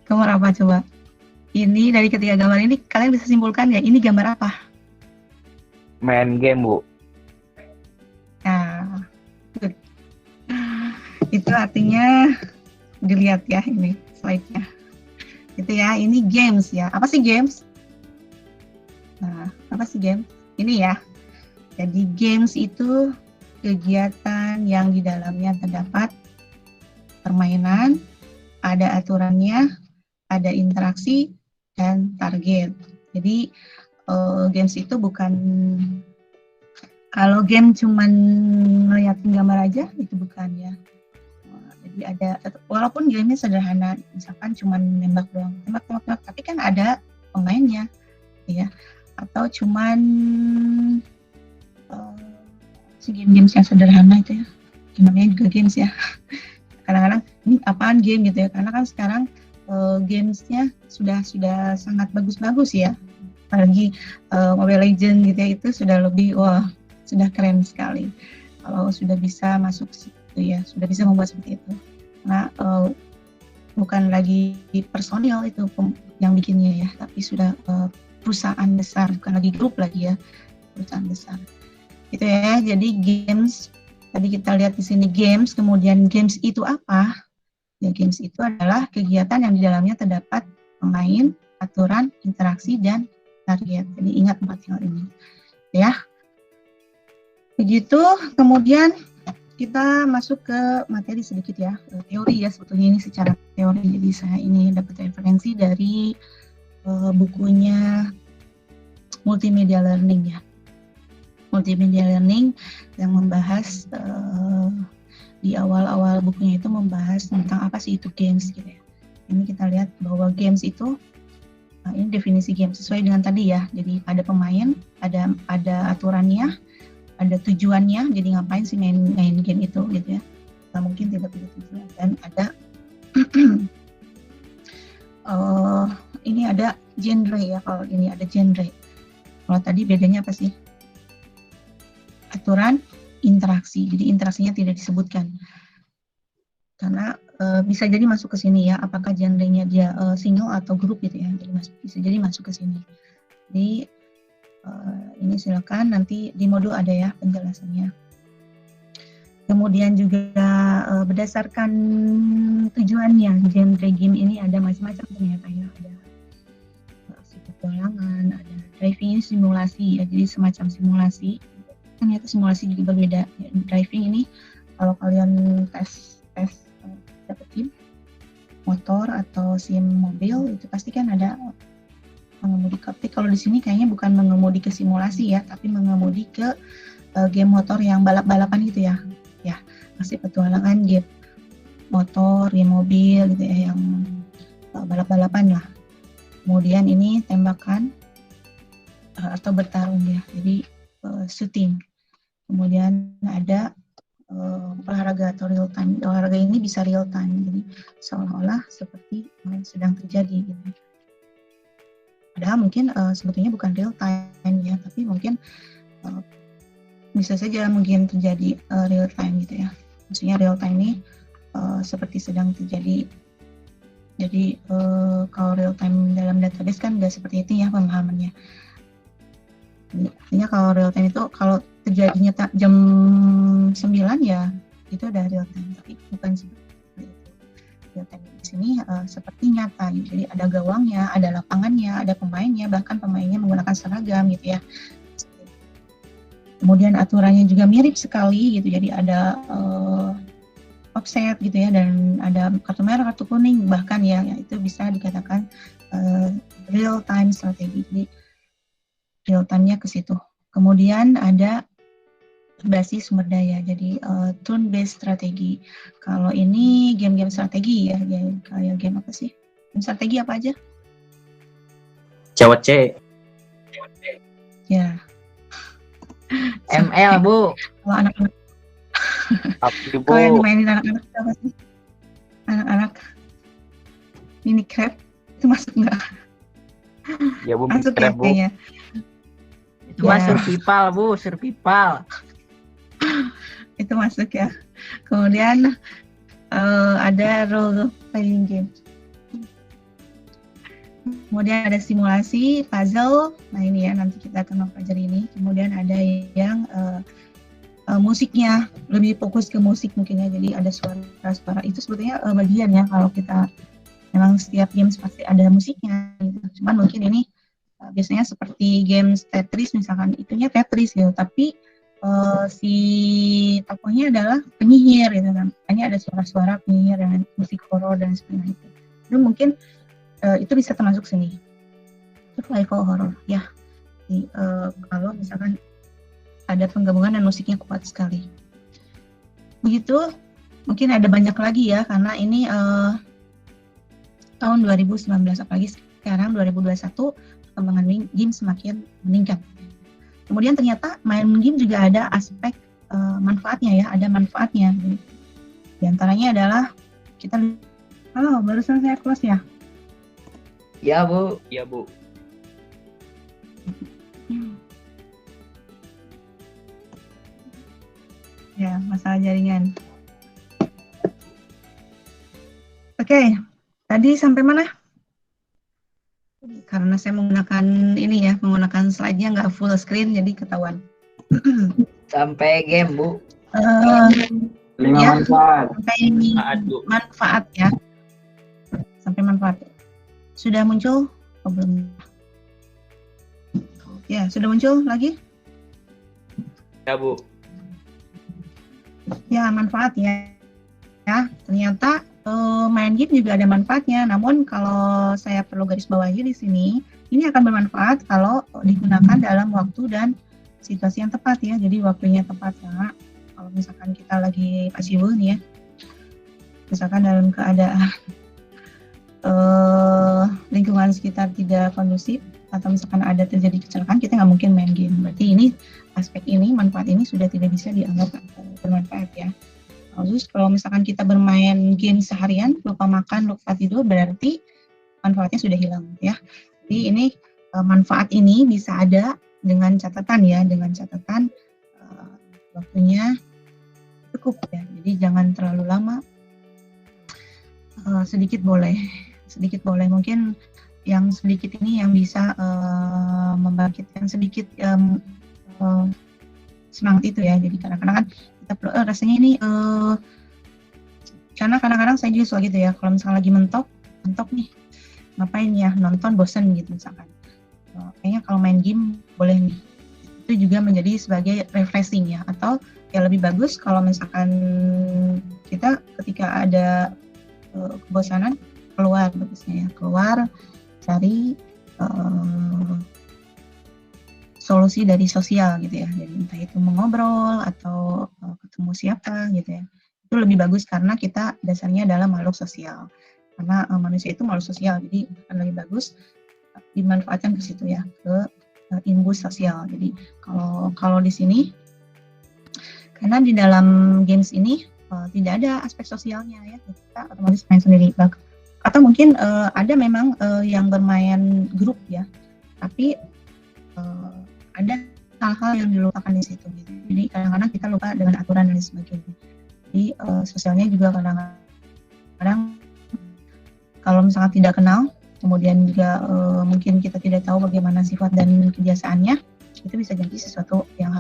Gambar apa coba? Ini dari ketiga gambar ini kalian bisa simpulkan ya, ini gambar apa? Main game, Bu. Nah, good. Itu artinya dilihat ya ini slide-nya. Itu ya, ini games ya. Apa sih games? Nah, apa sih games? Ini ya. Jadi games itu kegiatan yang di dalamnya terdapat permainan, ada aturannya, ada interaksi, dan target. Jadi games itu bukan, kalau game cuman ngeliatin gambar aja itu bukan ya. Jadi ada, walaupun gamenya sederhana, misalkan cuman nembak doang, tembak, tapi kan ada pemainnya, ya. Atau cuman si game-games yang sederhana itu ya, namanya juga games ya. Kadang-kadang ini apaan game gitu ya, karena kan sekarang gamesnya sudah sangat bagus-bagus ya. Apalagi Mobile Legends gitu ya, itu sudah lebih, wah, sudah keren sekali. Kalau sudah bisa masuk situ ya, sudah bisa membuat seperti itu. Nah, bukan lagi personil itu yang bikinnya ya, tapi sudah perusahaan besar, bukan lagi grup lagi ya, perusahaan besar. Itu ya, jadi games, tadi kita lihat di sini games, kemudian games itu apa? Ya, games itu adalah kegiatan yang di dalamnya terdapat pemain, aturan, interaksi, dan target. Jadi ingat 4 hal ini. Ya. Begitu, kemudian kita masuk ke materi sedikit ya, teori ya, sebetulnya ini secara teori. Jadi saya ini dapat referensi dari bukunya Multimedia Learning ya. Multimedia Learning yang membahas di awal-awal bukunya itu membahas tentang apa sih itu games gitu ya. Ini kita lihat bahwa games itu ini definisi game sesuai dengan tadi ya. Jadi ada pemain, ada aturannya, ada tujuannya. Jadi ngapain sih main game itu gitu ya? Nah, mungkin tidak punya tujuan. Dan ada ini ada genre ya. Kalau ini ada genre. Kalau tadi bedanya apa sih? Aturan, interaksi. Jadi interaksinya tidak disebutkan. Karena bisa jadi masuk ke sini ya, apakah genrenya dia single atau grup gitu ya, jadi bisa jadi masuk ke sini. Jadi ini silakan nanti di modul ada ya penjelasannya. Kemudian juga berdasarkan tujuannya, genre game ini ada macam-macam ternyata ya, ada aksi petualangan, ada driving, ini simulasi ya, jadi semacam simulasi. Ternyata simulasi juga berbeda. Ya, driving ini kalau kalian tes dapetin motor atau SIM mobil itu pasti kan ada mengemudi. Tapi kalau di sini kayaknya bukan mengemudi ke simulasi ya, tapi mengemudi ke game motor yang balap-balapan gitu ya. Ya, pasti petualangan game. motor, game mobil gitu ya, yang balap-balapan lah. Kemudian ini tembakan atau bertarung ya, jadi shooting. Kemudian ada olahraga atau real time. Olahraga ini bisa real time, jadi seolah-olah seperti sedang terjadi gitu. Padahal mungkin sebetulnya bukan real time ya, tapi mungkin bisa saja mungkin terjadi real time gitu ya. Maksudnya real time ini seperti sedang terjadi. Jadi kalau real time dalam database kan nggak seperti itu ya pemahamannya. Artinya kalau real time itu kalau terjadinya jam 9 ya itu ada real time, tapi bukan seperti itu. Real time di sini seperti nyata gitu. Jadi ada gawangnya, ada lapangannya, ada pemainnya, bahkan pemainnya menggunakan seragam gitu ya. Kemudian aturannya juga mirip sekali gitu, jadi ada offset gitu ya, dan ada kartu merah, kartu kuning, bahkan ya itu bisa dikatakan real time strategi. Jadi real time-nya ke situ. Kemudian ada basis sumber daya, jadi turn based strategi. Kalau ini game-game strategi ya, kayak game apa sih? Game strategi apa aja? COC. Ya. ML, Bu. Kalau anak-anak, Tapi kalau yang Bu, dimainin anak-anak itu apa sih? Anak-anak Minecraft itu masuk nggak? ya Bu, Masuk ya Minecraft, Bu. kayaknya. Itu mah survival, Bu, survival. Itu masuk ya. Kemudian ada role playing game. Kemudian ada simulasi, puzzle. Nah ini ya nanti kita akan mempelajari ini. Kemudian ada yang musiknya, lebih fokus ke musik mungkin ya. Jadi ada suara-suara itu sebetulnya bagian ya, kalau kita memang setiap games pasti ada musiknya gitu. Cuman mungkin ini biasanya seperti games Tetris misalkan, itunya Tetris gitu, tapi si tokohnya adalah penyihir gitu kan. Hanya ada suara-suara penyihir dengan musik horor dan sebagainya itu. Itu mungkin itu bisa termasuk sini. Survival horror ya. Jadi, kalau misalkan ada penggabungan dan musiknya kuat sekali. Begitu, mungkin ada banyak lagi ya, karena ini tahun 2019, apalagi sekarang 2021 perkembangan game semakin meningkat. Kemudian ternyata main game juga ada aspek manfaatnya ya, ada manfaatnya. Di antaranya adalah kita, barusan saya close ya. Ya, Bu. Iya, Bu. Ya, masalah jaringan. Oke, tadi sampai mana? Karena saya menggunakan ini ya, menggunakan slide-nya nggak full screen, jadi ketahuan. Sampai game, Bu. Ya, manfaat. sampai manfaat ya. Sampai manfaat. Sudah muncul? Oh, belum. Ya, sudah muncul lagi? Ya, Bu. Ya, manfaat ya. Ya, ternyata main game juga ada manfaatnya. Namun kalau saya perlu garis bawahi di sini, ini akan bermanfaat kalau digunakan dalam waktu dan situasi yang tepat ya. Jadi waktunya tepat ya. Kalau misalkan kita lagi pas sibuk nih ya, misalkan dalam keadaan lingkungan sekitar tidak kondusif, atau misalkan ada terjadi kecelakaan, kita nggak mungkin main game. Berarti ini aspek ini, manfaat ini sudah tidak bisa dianggap bermanfaat ya. Terus kalau misalkan kita bermain game seharian, lupa makan, lupa tidur, berarti manfaatnya sudah hilang ya. Jadi ini manfaat ini bisa ada dengan catatan ya, dengan catatan waktunya cukup ya. Jadi jangan terlalu lama, sedikit boleh mungkin yang sedikit ini yang bisa membangkitkan sedikit semangat itu ya. Jadi kadang-kadang kan kita perlu rasanya ini karena kadang-kadang saya juga suka gitu ya, kalau misalnya lagi mentok nih, ngapain ya, nonton bosen gitu misalkan, kayaknya kalau main game boleh nih, itu juga menjadi sebagai refreshing ya. Atau ya lebih bagus kalau misalkan kita ketika ada kebosanan, keluar bagusnya ya, keluar cari solusi dari sosial gitu ya. Jadi entah itu mengobrol atau ketemu siapa gitu ya, itu lebih bagus karena kita dasarnya adalah makhluk sosial. Karena manusia itu makhluk sosial, jadi akan lebih bagus dimanfaatkan ke situ ya, ke ilmu sosial. Jadi kalau di sini, karena di dalam games ini tidak ada aspek sosialnya ya, kita otomatis main sendiri. Atau mungkin ada memang yang bermain grup ya, tapi ada hal-hal yang dilupakan di situ. Gitu. Jadi kadang-kadang kita lupa dengan aturan dan sebagainya. Jadi sosialnya juga kadang-kadang kalau misalkan tidak kenal, kemudian juga mungkin kita tidak tahu bagaimana sifat dan kebiasaannya, itu bisa jadi sesuatu yang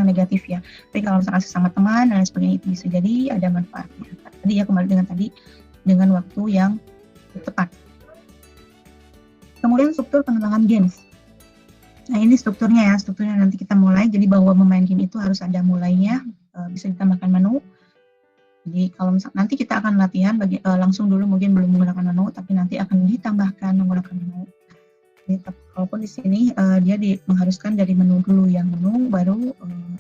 negatif ya. Tapi kalau misalkan sesama teman dan lain sebagainya, itu bisa jadi ada manfaatnya. Tadi ya kembali dengan waktu yang tepat. Kemudian struktur pengembangan games. Nah ini strukturnya nanti kita mulai. Jadi bahwa memain game itu harus ada mulainya, bisa ditambahkan menu. Jadi kalau misalnya nanti kita akan latihan langsung dulu mungkin belum menggunakan menu, tapi nanti akan ditambahkan menggunakan menu. Jadi, walaupun di sini dia mengharuskan dari menu dulu, yang menu baru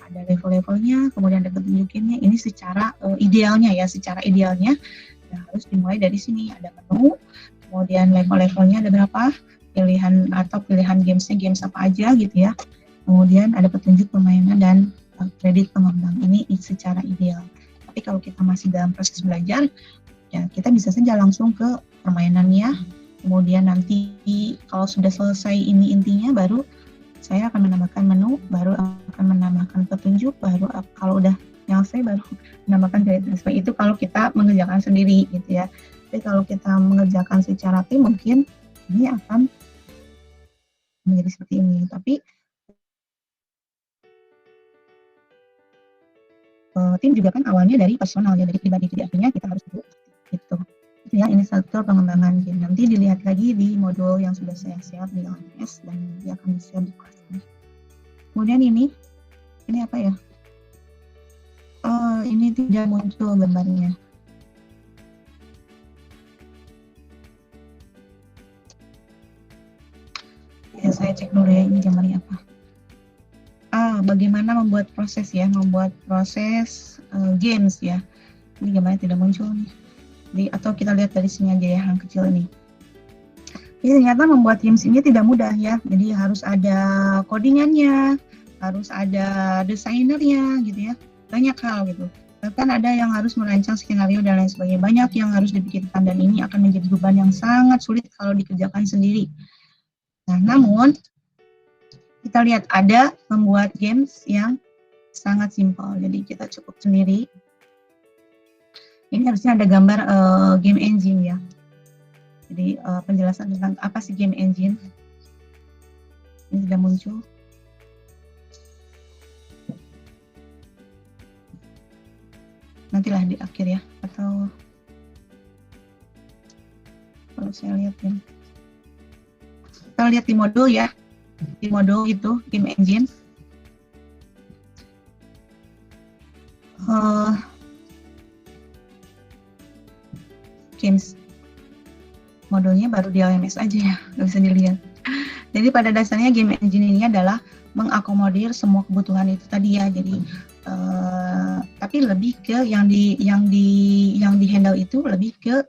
ada level-levelnya, kemudian ada petunjukinnya. Ini secara idealnya ya, harus dimulai dari sini. Ada menu, kemudian level-levelnya ada berapa, pilihan gamesnya games apa aja gitu ya. Kemudian ada petunjuk permainan dan kredit pengembang. Ini secara ideal. Tapi kalau kita masih dalam proses belajar, ya kita bisa saja langsung ke permainannya. Kemudian nanti kalau sudah selesai ini intinya, baru saya akan menambahkan menu, baru akan menambahkan petunjuk, baru kalau udah selesai baru menambahkan kredit. Itu kalau kita mengerjakan sendiri gitu ya. Tapi kalau kita mengerjakan secara tim, mungkin ini akan menjadi seperti ini. Tapi tim juga kan awalnya dari personal ya, dari pribadi, jadi artinya kita harus gitu. Itu ya, ini struktur pengembangan game. Nanti dilihat lagi di modul yang sudah saya share di LMS dan nanti akan di-share di kelasnya. Kemudian ini apa ya? Ini tidak muncul gambarnya. Ya, saya cek dulu ya ini gambarnya apa. Bagaimana membuat proses games ya. Ini gambarnya tidak muncul nih. Jadi, atau kita lihat dari sini aja ya, yang kecil ini. Jadi ternyata membuat games ini tidak mudah ya. Jadi harus ada codingannya, harus ada desainernya gitu ya. Banyak hal gitu. Bahkan ada yang harus merancang skenario dan lain sebagainya. Banyak yang harus dipikirkan dan ini akan menjadi beban yang sangat sulit kalau dikerjakan sendiri. Nah, namun kita lihat ada membuat games yang sangat simpel. Jadi kita cukup sendiri. Ini harusnya ada gambar game engine ya. Jadi penjelasan tentang apa sih game engine. Ini sudah muncul. Nantilah di akhir ya. Atau kalau saya lihat ya. Kita lihat di modul ya. Di modul itu game engine. Games modulnya baru di LMS aja ya, nggak bisa dilihat. Jadi pada dasarnya game engine ini adalah mengakomodir semua kebutuhan itu tadi ya. Jadi tapi lebih ke yang di handle itu lebih ke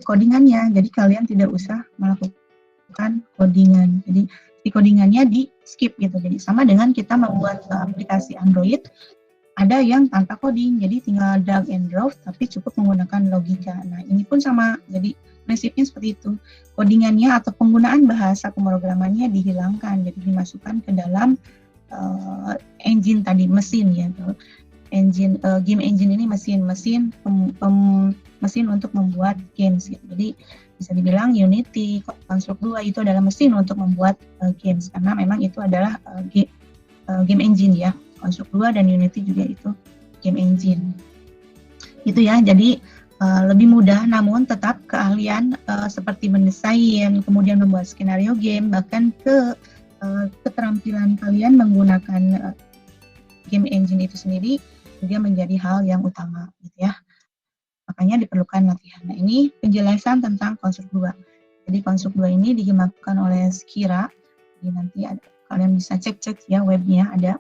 codingannya. Jadi kalian tidak usah melakukan codingan. Jadi di codingannya di skip gitu. Jadi sama dengan kita membuat aplikasi Android, ada yang tanpa coding, jadi tinggal drag and drop, tapi cukup menggunakan logika. Nah, ini pun sama, jadi prinsipnya seperti itu. Codingannya atau penggunaan bahasa pemrogramannya dihilangkan, jadi dimasukkan ke dalam engine tadi, mesin ya. Engine game engine ini mesin untuk membuat games. Gitu. Jadi bisa dibilang Unity, Construct 2 itu adalah mesin untuk membuat games, karena memang itu adalah game engine ya. Construct 2 dan Unity juga itu game engine. Itu ya, jadi lebih mudah, namun tetap keahlian seperti mendesain, kemudian membuat skenario game, bahkan keterampilan kalian menggunakan game engine itu sendiri juga menjadi hal yang utama gitu ya. Makanya diperlukan latihan. Nah, ini penjelasan tentang Construct 2. Jadi Construct 2 ini dikembangkan oleh Skira. Jadi nanti kalian bisa cek ya webnya, ada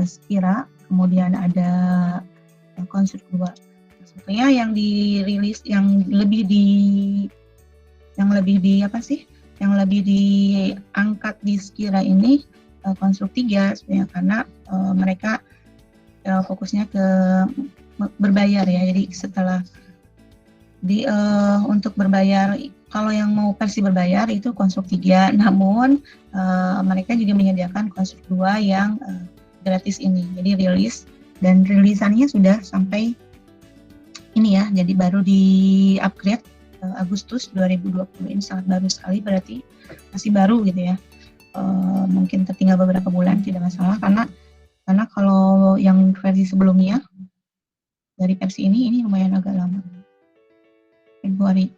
Skira, kemudian ada Construct 2. Sebetulnya yang dirilis yang lebih diangkat di Skira ini Construct 3 sebenarnya, karena mereka fokusnya ke berbayar ya. Jadi untuk berbayar, kalau yang mau versi berbayar itu Construct 3, namun mereka juga menyediakan Construct 2 yang gratis ini. Jadi rilis, dan rilisannya sudah sampai ini ya, jadi baru di upgrade Agustus 2020. Ini sangat baru sekali, berarti masih baru gitu ya. Mungkin tertinggal beberapa bulan, tidak masalah, karena kalau yang versi sebelumnya dari versi ini lumayan agak lama, Februari.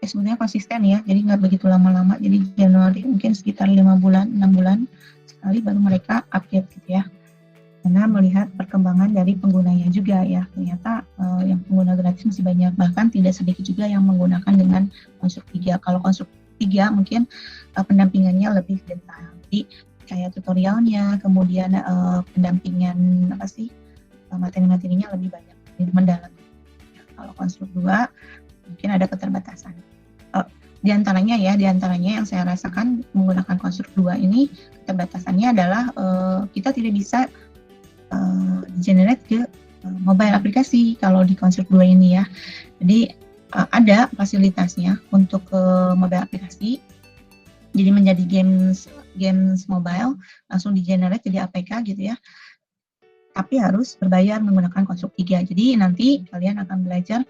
Sebenarnya konsisten ya, jadi nggak begitu lama-lama. Jadi Januari mungkin sekitar 6 bulan sekali baru mereka update gitu ya. Karena melihat perkembangan dari penggunanya juga ya, ternyata yang pengguna gratis masih banyak, bahkan tidak sedikit juga yang menggunakan dengan Construct 3. Kalau Construct 3 mungkin pendampingannya lebih detail, jadi kayak tutorialnya, kemudian pendampingan materi-materinya lebih banyak, lebih mendalam. Kalau Construct 2 mungkin ada keterbatasan. Di antaranya yang saya rasakan menggunakan Construct 2 ini, keterbatasannya adalah kita tidak bisa generate ke mobile aplikasi kalau di Construct 2 ini ya. Jadi ada fasilitasnya untuk mobile aplikasi, jadi menjadi games mobile langsung di generate jadi APK gitu ya, tapi harus berbayar menggunakan Construct 3. Jadi nanti kalian akan belajar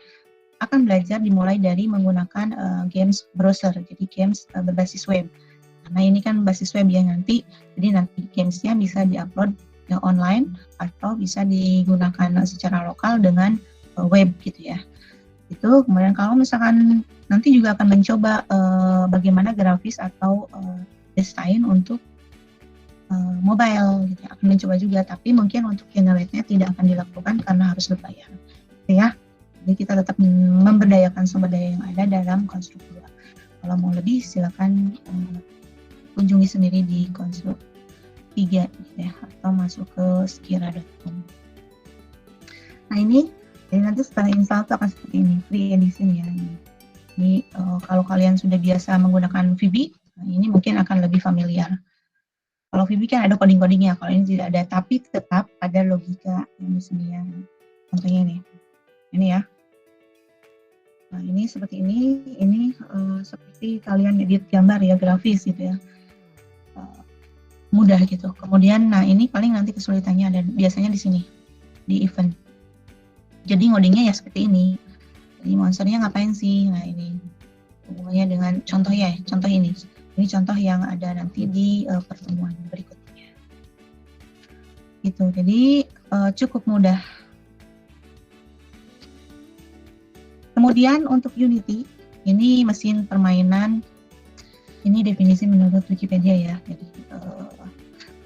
dimulai dari menggunakan games browser, jadi games berbasis web, karena ini kan basis web ya nanti. Jadi nanti gamesnya bisa diupload online atau bisa digunakan secara lokal dengan web gitu ya. Itu kemudian kalau misalkan nanti juga akan mencoba bagaimana grafis atau desain untuk mobile gitu ya, akan mencoba juga, tapi mungkin untuk generate-nya tidak akan dilakukan karena harus berbayar gitu ya. Jadi kita tetap memberdayakan sumber daya yang ada dalam Construct 2. Kalau mau lebih silakan kunjungi sendiri di Construct 3 gitu ya, atau masuk ke skira.com. Nah ini, jadi nanti setelah install itu akan seperti ini, free edition ya. Ini kalau kalian sudah biasa menggunakan VB, nah ini mungkin akan lebih familiar. Kalau VB kan ada coding-codingnya, kalau ini tidak ada, tapi tetap ada logika yang disedia. Contohnya ini ya. Nah ini seperti ini seperti kalian edit gambar ya, grafis gitu ya. Mudah gitu. Kemudian nah ini paling nanti kesulitannya ada biasanya di sini, di event. Jadi ngodingnya ya seperti ini. Jadi monsternya ngapain sih? Nah ini hubungannya dengan contoh ini. Ini contoh yang ada nanti di pertemuan berikutnya. Gitu. Jadi cukup mudah. Kemudian untuk Unity, ini mesin permainan. Ini definisi menurut Wikipedia ya. Jadi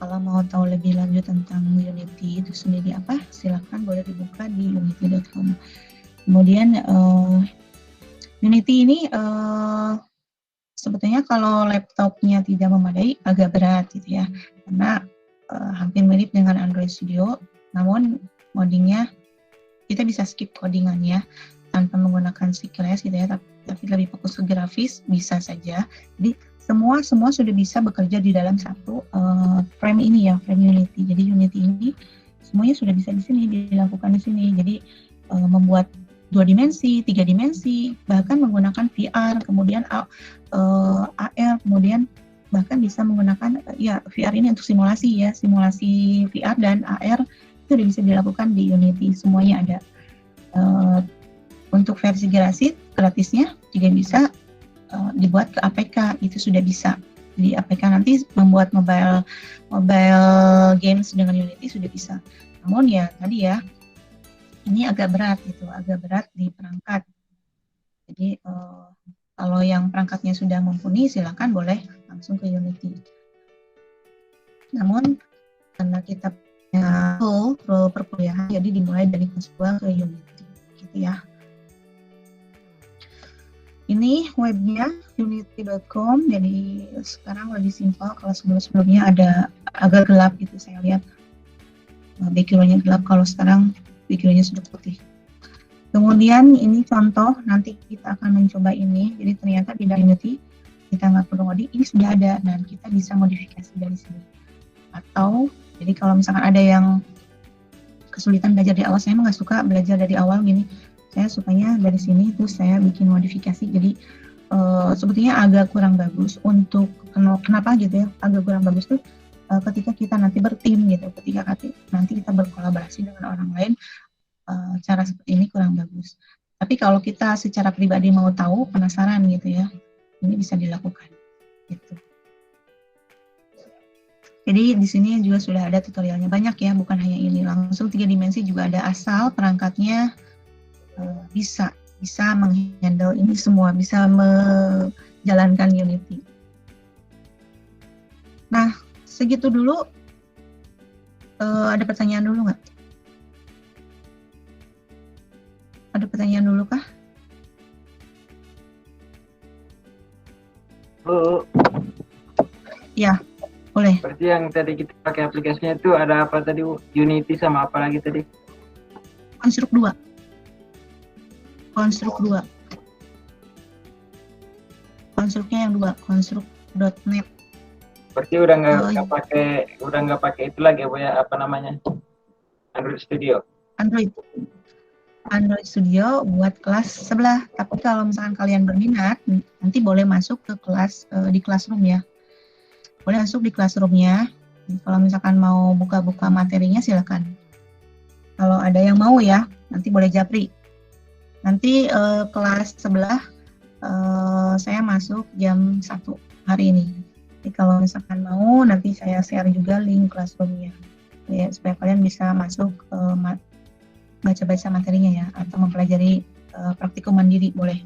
kalau mau tahu lebih lanjut tentang Unity itu sendiri apa, silakan boleh dibuka di unity.com. Kemudian Unity ini sebetulnya kalau laptopnya tidak memadai agak berat gitu ya, karena hampir mirip dengan Android Studio, namun codingnya kita bisa skip codingannya tanpa menggunakan Cycles gitu ya, tapi lebih fokus ke grafis bisa saja. Jadi semua sudah bisa bekerja di dalam satu frame ini ya, frame Unity. Jadi Unity ini semuanya sudah bisa di sini dilakukan di sini. Jadi membuat 2 dimensi, 3 dimensi, bahkan menggunakan VR, kemudian AR, kemudian bahkan bisa menggunakan VR ini untuk simulasi ya, simulasi VR dan AR itu sudah bisa dilakukan di Unity, semuanya ada. Untuk versi gratisnya juga bisa dibuat ke APK, itu sudah bisa. Jadi APK nanti membuat mobile games dengan Unity sudah bisa. Namun ya tadi ya, ini agak berat gitu, agak berat di perangkat. Jadi kalau yang perangkatnya sudah mumpuni, silakan boleh langsung ke Unity. Namun karena kita punya role perkuliahan, jadi dimulai dari kelas 2 ke Unity, gitu ya. Ini webnya unity.com, jadi sekarang lebih simpel. Kalau sebelumnya ada agak gelap gitu, saya lihat background-nya gelap. Kalau sekarang backgroundnya sudah putih. Kemudian ini contoh, nanti kita akan mencoba ini. Jadi ternyata di dalam Unity kita nggak perlu ngoding, ini sudah ada dan kita bisa modifikasi dari sini. Atau jadi kalau misalkan ada yang kesulitan belajar dari awal, saya nggak suka belajar dari awal gini, saya sukanya dari sini terus saya bikin modifikasi. Jadi sebetulnya agak kurang bagus untuk kenapa gitu ya, agak kurang bagus tuh ketika kita nanti bertim gitu, ketika nanti kita berkolaborasi dengan orang lain, cara seperti ini kurang bagus. Tapi kalau kita secara pribadi mau tahu, penasaran gitu ya, ini bisa dilakukan gitu. Jadi di sini juga sudah ada tutorialnya banyak ya, bukan hanya ini, langsung 3 dimensi juga ada, asal perangkatnya bisa menghandle ini semua, bisa menjalankan Unity. Nah, segitu dulu. Ada pertanyaan dulu nggak? Ada pertanyaan dulu kah? Bu, Ya, boleh. berarti yang tadi kita pakai aplikasinya itu ada apa tadi, Bu? Unity sama apa lagi tadi? Konstruk 2. Konstruknya yang 2, konstruk.net. Berarti udah nggak pakai itu lagi Bu ya, apa namanya? Android Studio. Android Studio buat kelas sebelah. Tapi kalau misalkan kalian berminat, nanti boleh masuk ke kelas di Classroom ya. Boleh masuk di Classroom-nya. Kalau misalkan mau buka-buka materinya silakan. Kalau ada yang mau ya, nanti boleh japri. Nanti kelas sebelah saya masuk jam 1 hari ini. Jadi kalau misalkan mau, nanti saya share juga link Classroom-nya. Ya, supaya kalian bisa masuk baca-baca materinya ya, atau mempelajari praktikum mandiri boleh.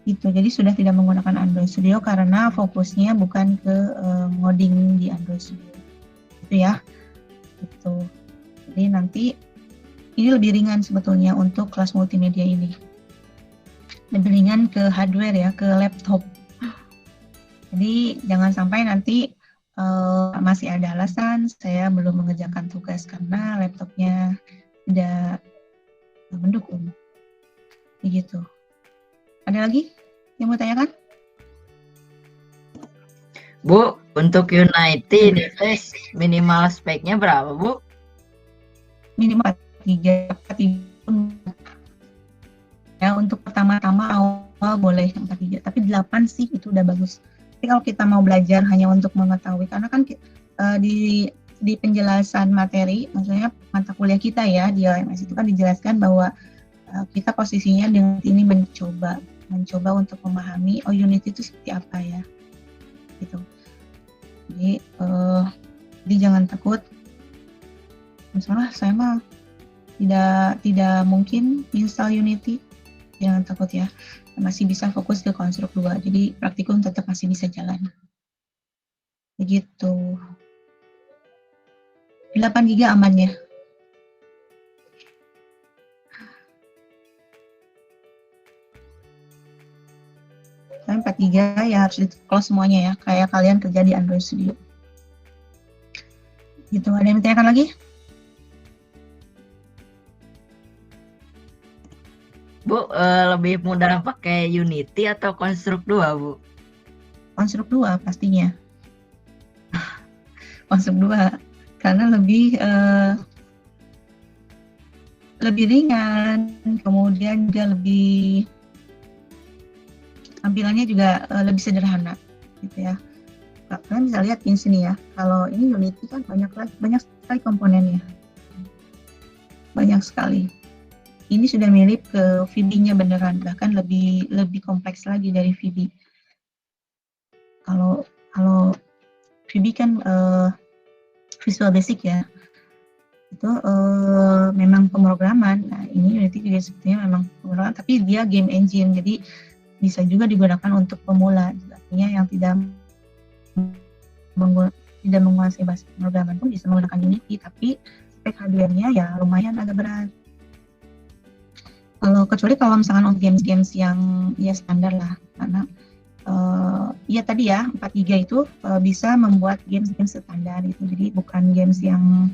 Itu jadi sudah tidak menggunakan Android Studio karena fokusnya bukan ke ngoding di Android Studio. Itu ya. Itu. Jadi nanti ini lebih ringan sebetulnya untuk kelas multimedia ini. Lebih ringan ke hardware ya, ke laptop. Jadi jangan sampai nanti masih ada alasan saya belum mengerjakan tugas karena laptopnya tidak mendukung. Begitu. Ada lagi yang mau tanyakan? Bu, untuk Unity ini tes minimal speknya berapa, Bu? Minimal 3 ya, untuk pertama-tama awal boleh 4-3, tapi 8 sih itu udah bagus. Tapi kalau kita mau belajar hanya untuk mengetahui, karena kan di penjelasan materi, maksudnya mata kuliah kita ya di LMS itu kan dijelaskan bahwa kita posisinya dengan ini mencoba untuk memahami Unity itu seperti apa ya, gitu. Jadi jangan takut. Misalnya saya mah tidak mungkin install Unity, jangan takut ya, masih bisa fokus ke konstruk 2, jadi praktikum tetap masih bisa jalan. Begitu. 8 GB amannya. Tapi 4 GB ya harus di-close semuanya ya, kayak kalian kerja di Android Studio. Gitu, ada yang ditanyakan lagi? Bu, lebih mudah pakai Unity atau konstruk 2, Bu? Konstruk 2 pastinya. Konstruk 2. Karena lebih ringan, kemudian juga lebih tampilannya juga lebih sederhana, gitu ya. Kalian bisa lihat di sini ya. Kalau ini Unity kan banyak sekali komponennya, banyak sekali. Ini sudah mirip ke VB-nya beneran, bahkan lebih kompleks lagi dari VB. Kalau VB kan Visual Basic ya, itu memang pemrograman. Nah ini Unity juga sebetulnya memang pemrograman, tapi dia game engine, jadi bisa juga digunakan untuk pemula. Artinya yang tidak menguasai bahasa pemrograman pun bisa menggunakan Unity, tapi spek hardware-nya ya lumayan agak berat. Kecuali kalau misalkan untuk games-games yang ya standar lah, karena ya tadi ya 4 GB itu bisa membuat games standar itu, jadi bukan games yang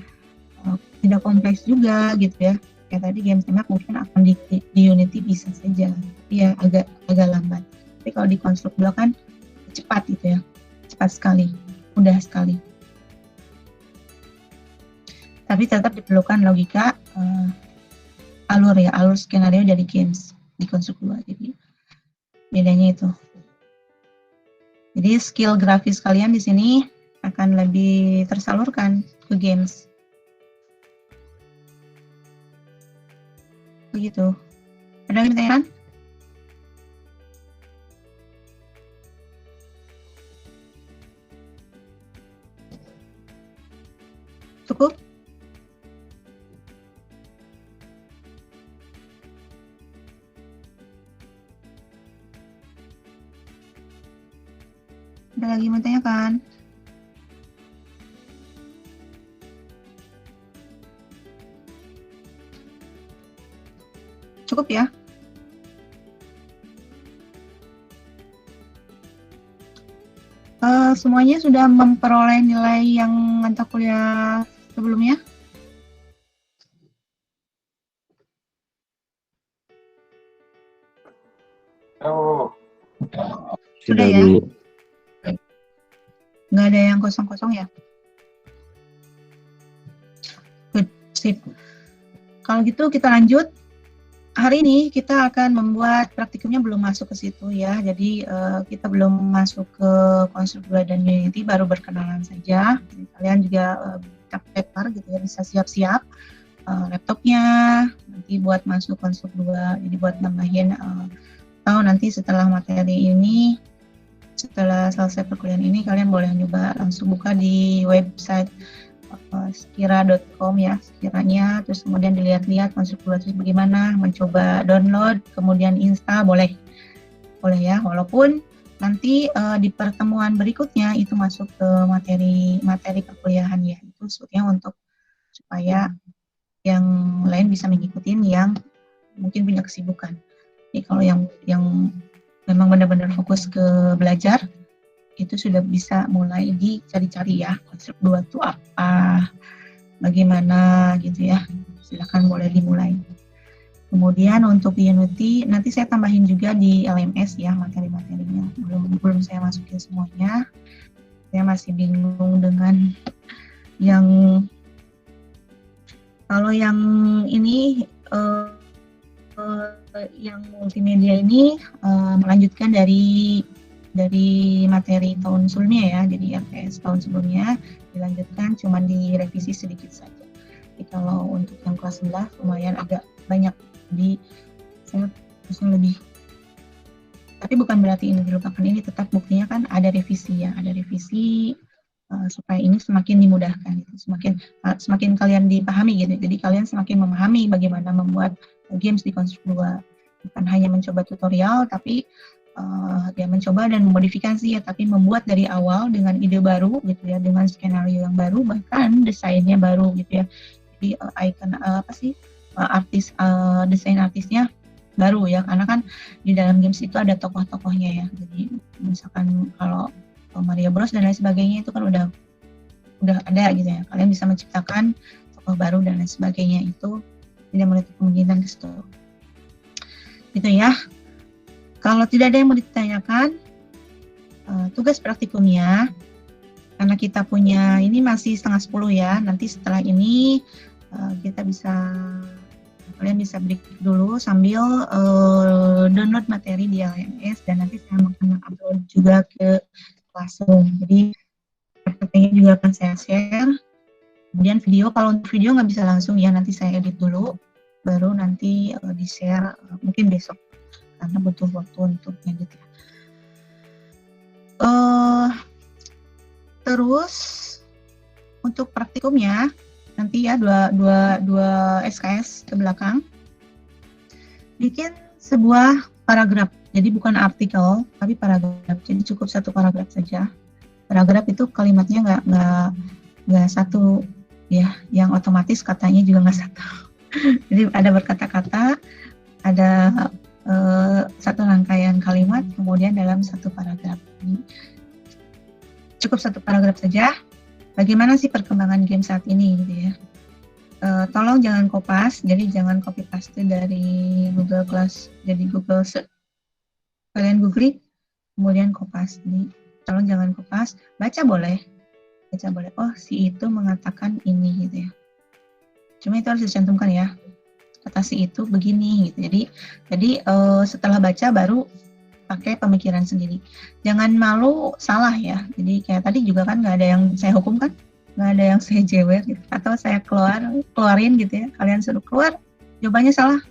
tidak kompleks juga gitu ya. Kayak tadi game tembak mungkin akan di Unity bisa saja, tapi ya agak lambat. Tapi kalau di konstruk blok kan cepat gitu ya, cepat sekali, mudah sekali. Tapi tetap diperlukan logika, alur skenario dari games di konstruk 2. Jadi bedanya itu. Jadi skill grafis kalian di sini akan lebih tersalurkan ke games. Begitu. Ada pertanyaan? Cukup? Ada lagi mau tanyakan? Cukup ya? Semuanya sudah memperoleh nilai yang mata kuliah sebelumnya? Oh, Sudah ya? Nggak ada yang kosong-kosong ya? Good, sip. Kalau gitu kita lanjut. Hari ini kita akan membuat praktikumnya, belum masuk ke situ ya. Jadi kita belum masuk ke konstruk 2 dan Unity, baru berkenalan saja. Jadi, kalian juga paper gitu ya, bisa siap-siap laptopnya nanti buat masuk konstruk 2. Jadi buat nambahin atau nanti setelah materi ini, setelah selesai perkuliahan ini, kalian boleh nyoba langsung buka di website sekira.com ya, sekiranya, terus kemudian dilihat-lihat konstruk 2 terus bagaimana, mencoba download, kemudian install, boleh ya, walaupun nanti di pertemuan berikutnya itu masuk ke materi perkuliahan ya, itu sebetulnya untuk supaya yang lain bisa mengikuti yang mungkin punya kesibukan. Jadi kalau yang memang benar-benar fokus ke belajar, itu sudah bisa mulai dicari-cari ya, konstruk 2 itu apa, bagaimana gitu ya, silakan boleh dimulai. Kemudian untuk Unity, nanti saya tambahin juga di LMS ya materi-materinya, belum saya masukin semuanya, saya masih bingung dengan yang, kalau yang ini, yang multimedia ini melanjutkan dari materi tahun sebelumnya ya, jadi RPS tahun sebelumnya dilanjutkan, cuman direvisi sedikit saja. Jadi kalau untuk yang kelas 11 lumayan agak banyak, jadi saya harusnya lebih, tapi bukan berarti ini dilupakan, ini tetap buktinya kan ada revisi ya, ada revisi supaya ini semakin dimudahkan, gitu. Semakin kalian dipahami gitu, jadi kalian semakin memahami bagaimana membuat games di konstruk 2, bukan hanya mencoba tutorial, tapi dia mencoba dan memodifikasi ya, tapi membuat dari awal dengan ide baru gitu ya, dengan skenario yang baru, bahkan desainnya baru gitu ya. Jadi icon desain artisnya baru ya, karena kan di dalam games itu ada tokoh-tokohnya ya. Jadi misalkan kalau Mario Bros dan lain sebagainya itu kan udah ada gitu ya. Kalian bisa menciptakan tokoh baru dan lain sebagainya, itu tidak menutup kemungkinan ke situ. Gitu ya. Kalau tidak ada yang mau ditanyakan, tugas praktikumnya, karena kita punya, ini masih 9:30 ya, nanti setelah ini kalian bisa break dulu sambil download materi di LMS, dan nanti saya akan upload juga ke Classroom. Jadi praktiknya juga akan saya share. Kemudian video, kalau untuk video nggak bisa langsung ya, nanti saya edit dulu, baru nanti di-share mungkin besok, karena butuh waktu untuk edit ya. Terus untuk praktikumnya nanti ya dua SKS ke belakang, bikin sebuah paragraf. Jadi bukan artikel, tapi paragraf. Jadi cukup satu paragraf saja. Paragraf itu kalimatnya nggak satu ya, yang otomatis katanya juga nggak satu. Jadi ada berkata-kata, ada satu rangkaian kalimat, kemudian dalam satu paragraf. Cukup satu paragraf saja. Bagaimana sih perkembangan game saat ini gitu ya? tolong jangan kopas, jadi jangan copy paste dari Google Class, jadi Google kalian googling, kemudian kopas. Jadi tolong jangan kopas, baca boleh, oh si itu mengatakan ini gitu ya. Cuma itu harus dicantumkan ya, kata si itu begini gitu. Jadi setelah baca baru pakai pemikiran sendiri. Jangan malu salah ya. Jadi kayak tadi juga kan nggak ada yang saya hukum kan, nggak ada yang saya jewer gitu. Atau saya keluarin gitu ya. Kalian suruh keluar, jawabannya salah.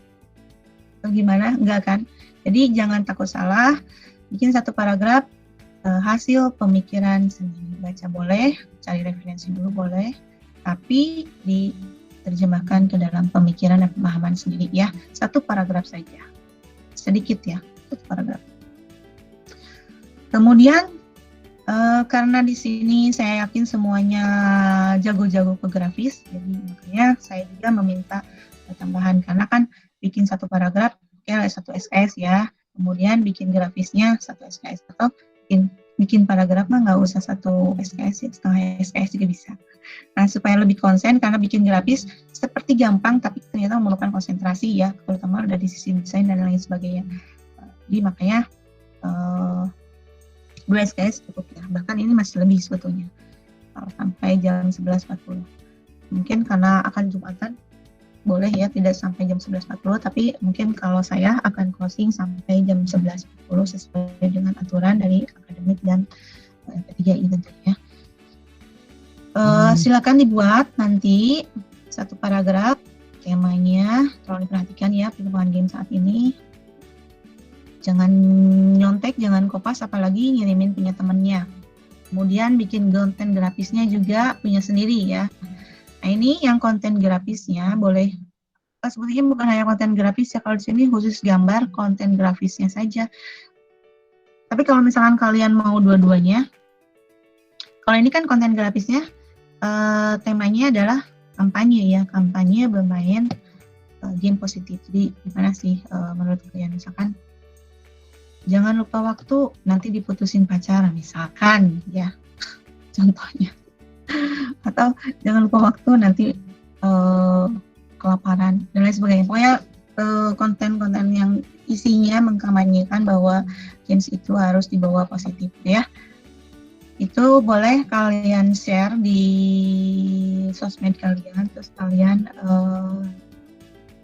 Atau gimana? Enggak kan? Jadi jangan takut salah. Bikin satu paragraf hasil pemikiran sendiri. Baca boleh, cari referensi dulu boleh, tapi diterjemahkan ke dalam pemikiran dan pemahaman sendiri ya. Satu paragraf saja. Sedikit ya, satu paragraf. Kemudian karena di sini saya yakin semuanya jago-jago ke grafis, jadi makanya saya juga meminta tambahan karena kan bikin satu paragraf satu SKS ya, kemudian bikin grafisnya satu SKS atau bikin paragraf mah nggak usah satu SKS ya, setengah SKS juga bisa. Nah supaya lebih konsen karena bikin grafis seperti gampang tapi ternyata memerlukan konsentrasi ya, terutama dari sisi desain dan lain sebagainya. Jadi makanya 2 SKS cukup ya, bahkan ini masih lebih sebetulnya sampai jam 11.40. Mungkin karena akan Jumatan boleh ya tidak sampai jam 11.40, tapi mungkin kalau saya akan closing sampai jam 11.40 sesuai dengan aturan dari akademik dan P3I tentunya. Silakan dibuat nanti satu paragraf temanya, tolong diperhatikan ya perkembangan game saat ini. Jangan nyontek, jangan kopas, apalagi ngirimin punya temennya. Kemudian bikin konten grafisnya juga punya sendiri ya. Nah ini yang konten grafisnya boleh, sebetulnya bukan hanya konten grafis ya, kalau di sini khusus gambar konten grafisnya saja. Tapi kalau misalkan kalian mau dua-duanya, kalau ini kan konten grafisnya temanya adalah kampanye ya, kampanye bermain game positif. Jadi gimana sih menurut kalian, misalkan jangan lupa waktu, nanti diputusin pacar misalkan ya, contohnya. Atau jangan lupa waktu, nanti kelaparan dan lain sebagainya. Pokoknya konten-konten yang isinya mengkampanyekan bahwa games itu harus dibawa positif ya. Itu boleh kalian share di sosmed kalian, terus kalian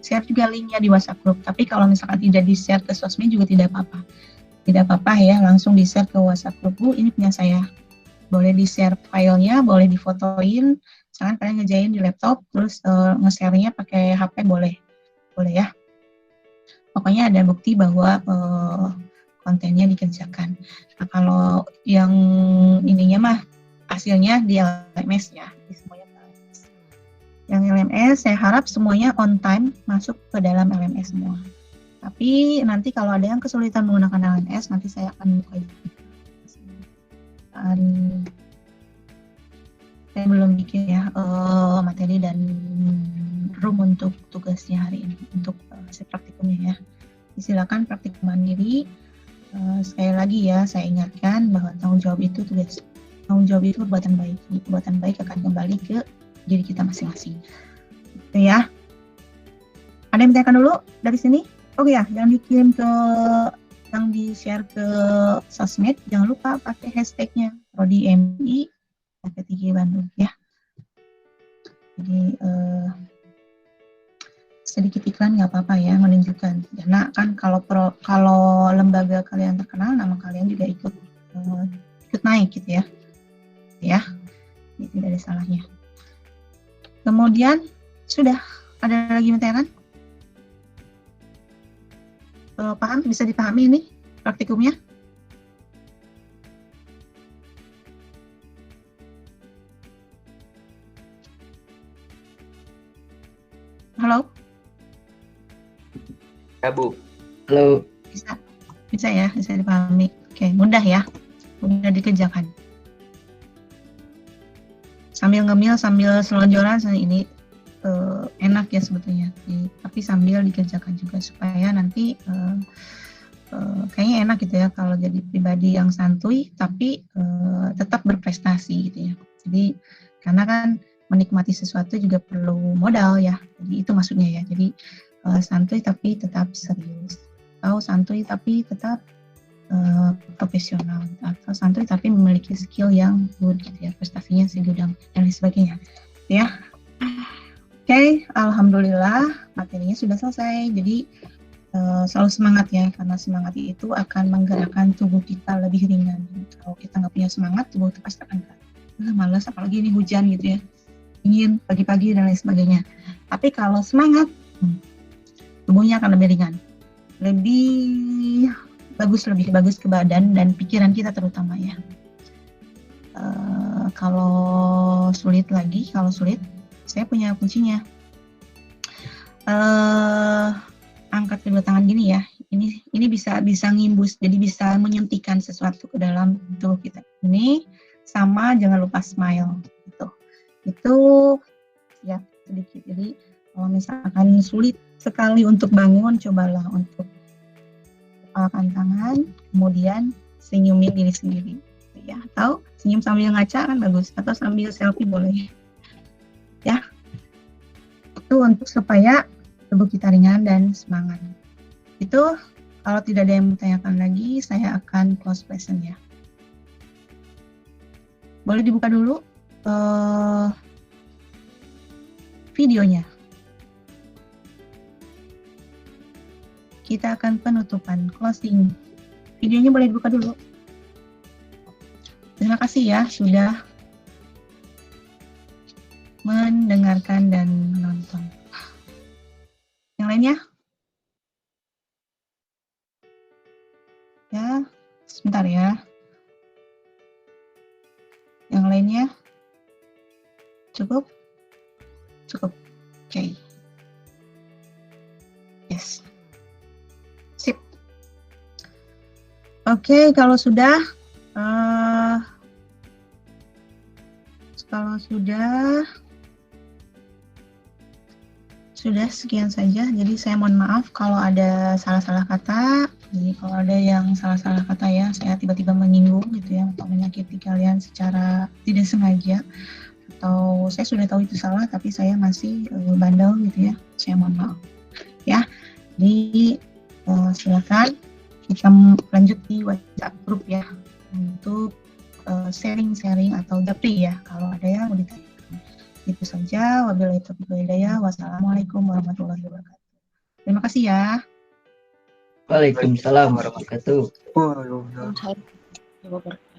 share juga linknya di WhatsApp group. Tapi kalau misalkan tidak di-share ke sosmed juga tidak apa-apa. Tidak apa-apa ya, langsung di-share ke WhatsApp group. Ini punya saya. Boleh di-share filenya, boleh difotoin. Misalkan kalian ngerjain di laptop, terus nge-share-nya pakai HP boleh. Boleh ya. Pokoknya ada bukti bahwa kontennya dikerjakan. Nah, kalau yang ininya mah hasilnya di LMS ya. Di semuanya LMS. Yang LMS saya harap semuanya on time masuk ke dalam LMS semua. Tapi nanti kalau ada yang kesulitan menggunakan LMS, nanti saya akan buka juga. Saya belum bikin ya materi dan room untuk tugasnya hari ini, untuk hasil praktikumnya ya. Silakan praktikum mandiri. Sekali lagi ya, saya ingatkan bahwa tanggung jawab itu tugas. Tanggung jawab itu perbuatan baik. Jadi perbuatan baik akan kembali ke diri kita masing-masing. Gitu ya. Ada yang ditanyakan dulu dari sini? Oke ya, yang dikirim ke, yang di-share ke sosmed, jangan lupa pakai hashtagnya Prodi MI P3 Bandung ya. Jadi sedikit iklan nggak apa-apa ya, menunjukkan. Karena kan kalau lembaga kalian terkenal, nama kalian juga ikut naik gitu ya. Ya, ini tidak ada salahnya. Kemudian sudah ada lagi pertanyaan? Paham, bisa dipahami ini praktikumnya? Halo? Ya, Bu. Halo. Bisa ya, bisa dipahami. Oke, mudah ya, mudah dikerjakan. Sambil ngemil, sambil selonjoran, ini enak ya sebetulnya. Tapi sambil dikerjakan juga supaya nanti kayaknya enak gitu ya kalau jadi pribadi yang santuy tapi tetap berprestasi gitu ya. Jadi karena kan menikmati sesuatu juga perlu modal ya. Jadi itu maksudnya ya. Jadi santuy tapi tetap serius, atau santuy tapi tetap profesional, atau santuy tapi memiliki skill yang good gitu ya, prestasinya segudang dan lain sebagainya ya. Oke, alhamdulillah materinya sudah selesai. Jadi selalu semangat ya, karena semangat itu akan menggerakkan tubuh kita lebih ringan. Kalau kita nggak punya semangat, tubuh kita pasti akan berat. Malas, apalagi ini hujan gitu ya, dingin pagi-pagi dan lain sebagainya. Tapi kalau semangat, tubuhnya akan lebih ringan, lebih bagus ke badan dan pikiran kita terutama ya. Kalau sulit, saya punya kuncinya. Angkat kedua tangan gini ya. Ini bisa ngimbus, jadi bisa menyuntikkan sesuatu ke dalam tubuh kita. Ini sama, jangan lupa smile gitu. Itu ya sedikit. Jadi kalau misalkan sulit sekali untuk bangun, cobalah untuk kepalkan tangan, kemudian senyumin diri sendiri ya. Atau senyum sambil ngaca kan bagus, atau sambil selfie boleh ya. Itu untuk supaya tubuh kita ringan dan semangat. Itu kalau tidak ada yang bertanyakan lagi, saya akan close lesson ya. Boleh dibuka dulu videonya. Kita akan penutupan, closing. Videonya boleh dibuka dulu. Terima kasih ya sudah mendengarkan dan menonton. Yang lainnya? Ya, sebentar ya. Yang lainnya? Cukup? Cukup. Oke. Yes. Sip. Oke, kalau sudah sekian saja. Jadi saya mohon maaf kalau ada salah-salah kata. Jadi kalau ada yang salah-salah kata ya, saya tiba-tiba menyinggung gitu ya, atau menyakiti kalian secara tidak sengaja, atau saya sudah tahu itu salah tapi saya masih bandel gitu ya, saya mohon maaf ya. Jadi silakan kita lanjut di WhatsApp grup ya untuk sharing-sharing atau japri ya kalau ada yang mau ditanyakan. Itu saja. Wabillahi taufiq wal hidayah. Wassalamualaikum warahmatullahi wabarakatuh. Terima kasih ya. Waalaikumsalam warahmatullahi wabarakatuh. Waalaikumsalam.